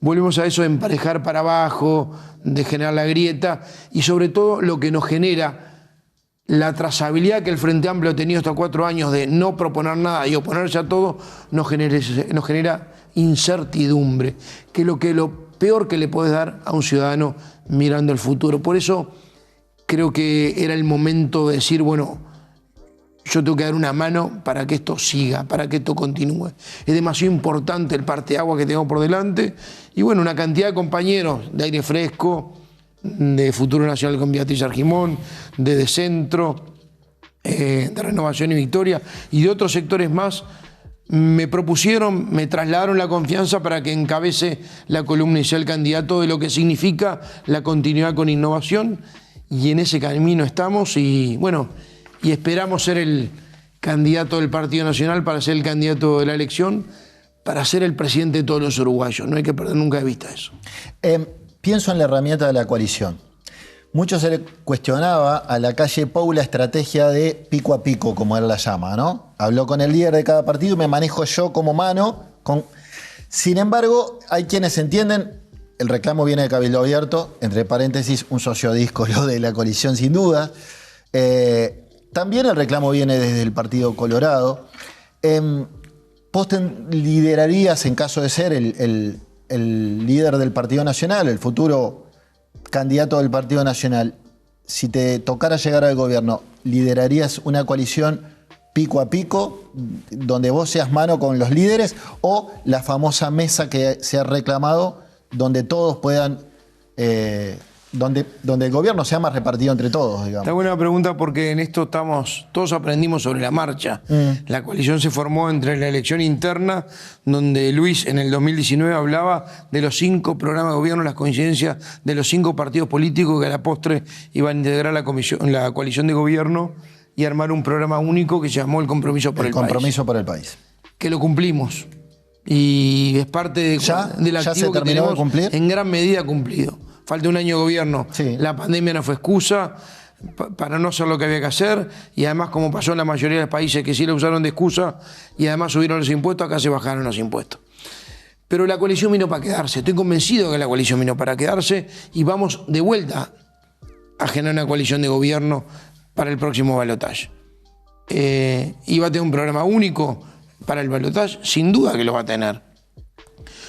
volvemos a eso de emparejar para abajo, de generar la grieta y sobre todo lo que nos genera la trazabilidad que el Frente Amplio ha tenido estos 4 años de no proponer nada y oponerse a todo, nos genera incertidumbre, que es lo peor que le puedes dar a un ciudadano mirando el futuro. Por eso creo que era el momento de decir, bueno, yo tengo que dar una mano para que esto siga, para que esto continúe. Es demasiado importante el parteaguas que tenemos por delante y bueno, una cantidad de compañeros de Aire Fresco, de Futuro Nacional con Beatriz Argimón, de Centro, de Renovación y Victoria y de otros sectores más, me trasladaron la confianza para que encabece la columna y sea el candidato de lo que significa la continuidad con innovación y en ese camino estamos y bueno, y esperamos ser el candidato del Partido Nacional para ser el candidato de la elección, para ser el presidente de todos los uruguayos. No hay que perder nunca de vista eso. Pienso en la herramienta de la coalición. Mucho se le cuestionaba a la calle Pou la estrategia de pico a pico, como él la llama, ¿no? Habló con el líder de cada partido y me manejo yo como mano. Sin embargo, hay quienes entienden, el reclamo viene de Cabildo Abierto, entre paréntesis, un sociodíscolo de la coalición sin duda. También el reclamo viene desde el Partido Colorado. ¿Vos liderarías, en caso de ser el líder del Partido Nacional, el futuro candidato del Partido Nacional, si te tocara llegar al gobierno, liderarías una coalición pico a pico, donde vos seas mano con los líderes, o la famosa mesa que se ha reclamado, donde todos puedan, donde el gobierno sea más repartido entre todos, digamos? Está buena pregunta, porque en esto todos aprendimos sobre la marcha. La coalición se formó entre la elección interna, donde Luis en el 2019 hablaba de los 5 programas de gobierno, las coincidencias de los 5 partidos políticos que a la postre iban a integrar la coalición de gobierno y armar un programa único que se llamó el Compromiso por el País. Compromiso por el País. Que lo cumplimos. Y es parte del activo que tenemos, de cumplir, en gran medida cumplido. Falta un año de gobierno. Sí. La pandemia no fue excusa para no hacer lo que había que hacer, y además, como pasó en la mayoría de los países que sí lo usaron de excusa y además subieron los impuestos, acá se bajaron los impuestos. Pero la coalición vino para quedarse. Estoy convencido que la coalición vino para quedarse y vamos de vuelta a generar una coalición de gobierno para el próximo balotaje. ¿Y va a tener un programa único para el balotaje? Sin duda que lo va a tener.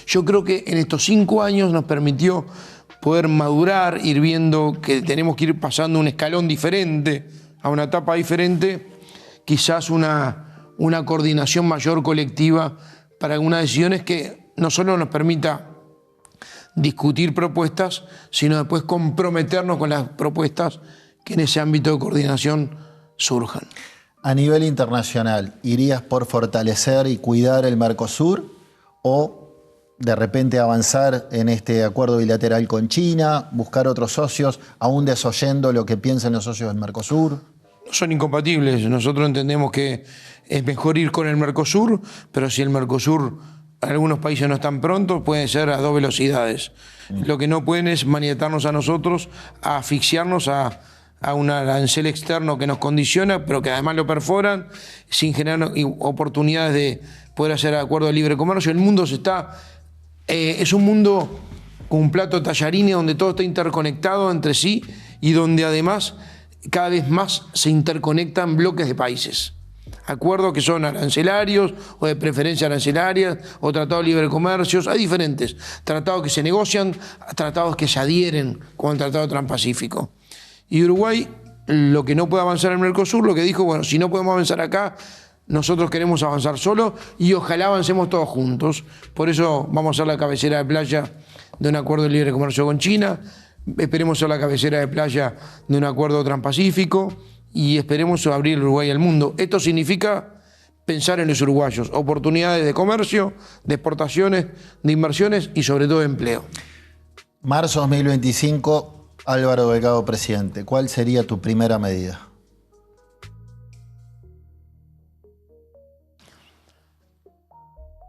Yo creo que en estos 5 años nos permitió poder madurar, ir viendo que tenemos que ir pasando un escalón diferente, a una etapa diferente, quizás una coordinación mayor colectiva para algunas decisiones que no solo nos permita discutir propuestas, sino después comprometernos con las propuestas que en ese ámbito de coordinación surjan. A nivel internacional, ¿irías por fortalecer y cuidar el Mercosur o de repente avanzar en este acuerdo bilateral con China, buscar otros socios, aún desoyendo lo que piensan los socios del Mercosur? Son incompatibles. Nosotros entendemos que es mejor ir con el Mercosur, pero si el Mercosur, algunos países no están prontos, pueden ser a 2 velocidades. Lo que no pueden es maniatarnos a nosotros, a asfixiarnos a un arancel externo que nos condiciona, pero que además lo perforan, sin generar oportunidades de poder hacer acuerdos de libre comercio. El mundo es un mundo con un plato de tallarines donde todo está interconectado entre sí y donde además cada vez más se interconectan bloques de países. Acuerdos que son arancelarios o de preferencia arancelaria o tratados de libre comercio. Hay diferentes tratados que se negocian, tratados que se adhieren, como el Tratado Transpacífico. Y Uruguay, lo que no puede avanzar en el Mercosur, lo que dijo, bueno, si no podemos avanzar acá, nosotros queremos avanzar solos y ojalá avancemos todos juntos. Por eso vamos a ser la cabecera de playa de un acuerdo de libre comercio con China, esperemos ser la cabecera de playa de un acuerdo transpacífico y esperemos abrir el Uruguay al mundo. Esto significa pensar en los uruguayos, oportunidades de comercio, de exportaciones, de inversiones y sobre todo de empleo. Marzo 2025, Álvaro Delgado presidente. ¿Cuál sería tu primera medida?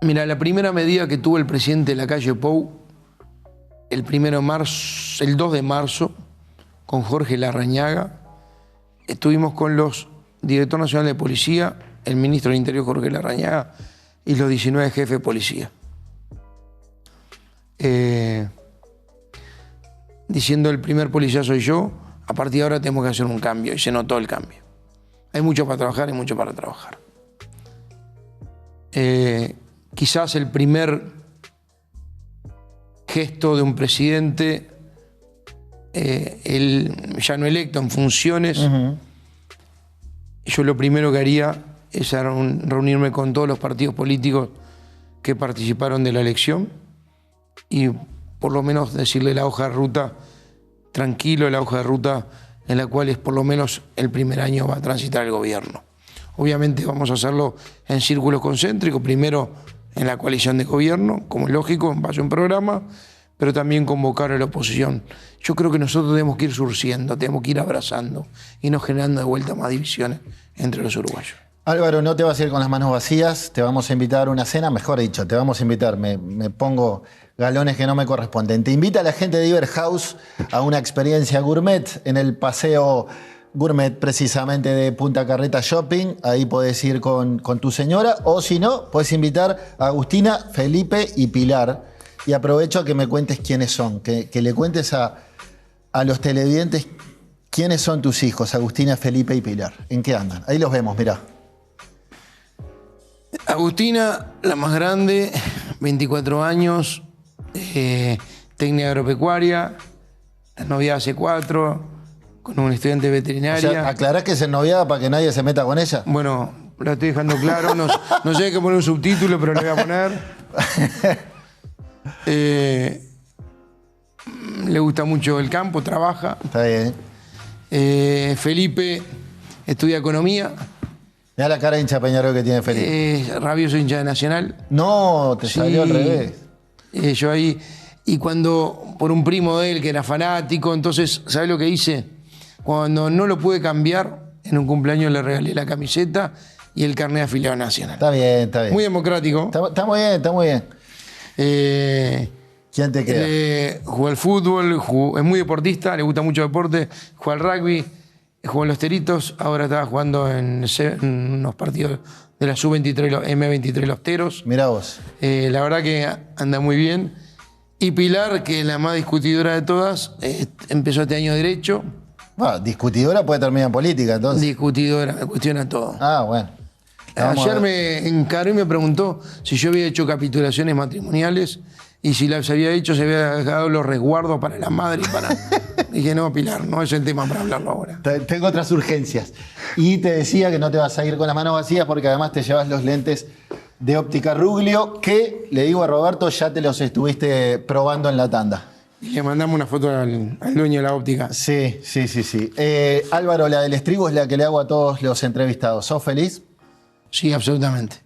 Mira, la primera medida que tuvo el presidente de la calle Pou, el 2 de marzo, con Jorge Larrañaga, estuvimos con los director nacional de policía, el ministro del Interior Jorge Larrañaga y los 19 jefes de policía. Diciendo el primer policía soy yo, a partir de ahora tenemos que hacer un cambio, y se notó el cambio. Hay mucho para trabajar y mucho para trabajar. Quizás el primer gesto de un presidente, el ya no electo en funciones, yo lo primero que haría es reunirme con todos los partidos políticos que participaron de la elección y por lo menos decirle la hoja de ruta, tranquilo, la hoja de ruta en la cual es por lo menos el primer año va a transitar el gobierno. Obviamente vamos a hacerlo en círculos concéntricos, primero en la coalición de gobierno, como es lógico, en base a un programa, pero también convocar a la oposición. Yo creo que nosotros tenemos que ir surciendo, tenemos que ir abrazando y no generando de vuelta más divisiones entre los uruguayos. Álvaro, no te vas a ir con las manos vacías, te vamos a invitar a una cena, mejor dicho, te vamos a invitar, me pongo galones que no me corresponden. Te invita a la gente de Iberhouse a una experiencia gourmet en el paseo gourmet precisamente de Punta Carreta Shopping. Ahí podés ir con tu señora, o si no, podés invitar a Agustina, Felipe y Pilar. Y aprovecho a que me cuentes quiénes son, que le cuentes a los televidentes quiénes son tus hijos, Agustina, Felipe y Pilar. ¿En qué andan? Ahí los vemos, mirá. Agustina, la más grande, 24 años, técnica agropecuaria, la novia hace 4, con un estudiante de veterinaria. O sea, ¿aclarás que es noviada para que nadie se meta con ella? Bueno, la estoy dejando claro, no sé, hay que poner un subtítulo, pero le voy a poner. Le gusta mucho el campo, trabaja. Está bien. Felipe estudia economía. Mirá la cara de hincha Peñarol que tiene Felipe. Rabioso hincha de Nacional. No, te salió al revés. Yo ahí, y cuando, por un primo de él que era fanático, entonces, ¿sabes lo que hice? Cuando no lo pude cambiar, en un cumpleaños le regalé la camiseta y el carnet de afiliado Nacional. Está bien, está bien. Muy democrático. Está muy bien, está muy bien. ¿Quién te queda? Juega al fútbol, es muy deportista, le gusta mucho el deporte, juega al rugby, juega en los Teritos, ahora estaba jugando en unos partidos de la Sub-23, M23 Los Teros. Mirá vos. La verdad que anda muy bien. Y Pilar, que es la más discutidora de todas, empezó este año Derecho. Discutidora puede terminar en política, entonces. Discutidora, me cuestiona todo. Ah, bueno. Ayer me encaró y me preguntó si yo había hecho capitulaciones matrimoniales y si las había hecho, se había dejado los resguardos para la madre y para... Dije, no, Pilar, no es el tema para hablarlo ahora. Tengo otras urgencias. Y te decía que no te vas a ir con las manos vacías porque además te llevas los lentes de Óptica Ruglio, que, le digo a Roberto, ya te los estuviste probando en la tanda. Y le mandamos una foto al dueño de la óptica. Sí. Álvaro, la del estribo es la que le hago a todos los entrevistados. ¿Sos feliz? Sí, absolutamente.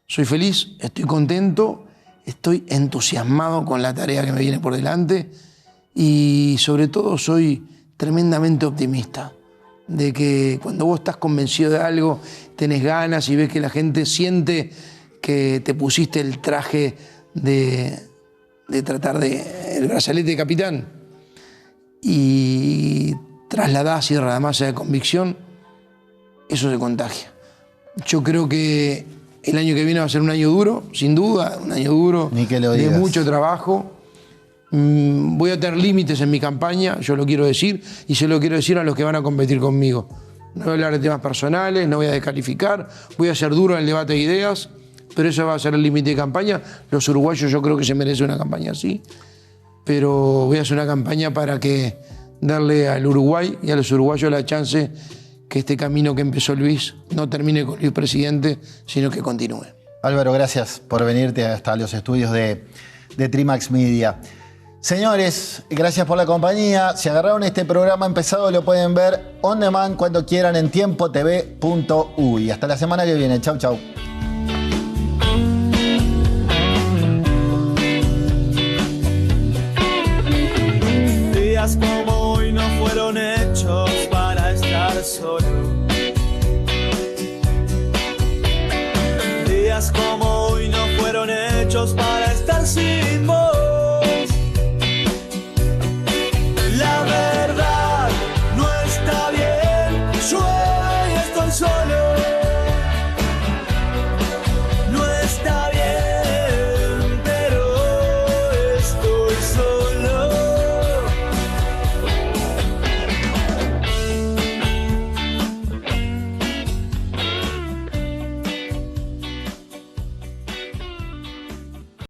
Soy feliz, estoy contento, estoy entusiasmado con la tarea que me viene por delante y sobre todo soy tremendamente optimista de que cuando vos estás convencido de algo, tenés ganas y ves que la gente siente que te pusiste el traje de tratar el brazalete de capitán y trasladás y derramás esa convicción, eso se contagia. Yo creo que el año que viene va a ser un año duro, sin duda, un año duro de mucho trabajo. Voy a tener límites en mi campaña, yo lo quiero decir, y se lo quiero decir a los que van a competir conmigo. No voy a hablar de temas personales, no voy a descalificar, voy a ser duro en el debate de ideas, pero eso va a ser el límite de campaña. Los uruguayos yo creo que se merece una campaña así, pero voy a hacer una campaña para que darle al Uruguay y a los uruguayos la chance que este camino que empezó Luis no termine con Luis presidente, sino que continúe. Álvaro, gracias por venirte hasta los estudios de Trimax Media. Señores, gracias por la compañía. Si agarraron este programa empezado, lo pueden ver on demand cuando quieran en tiempotv.uy. Hasta la semana que viene. Chau, chau. Días como hoy no fueron hechos para estar solo.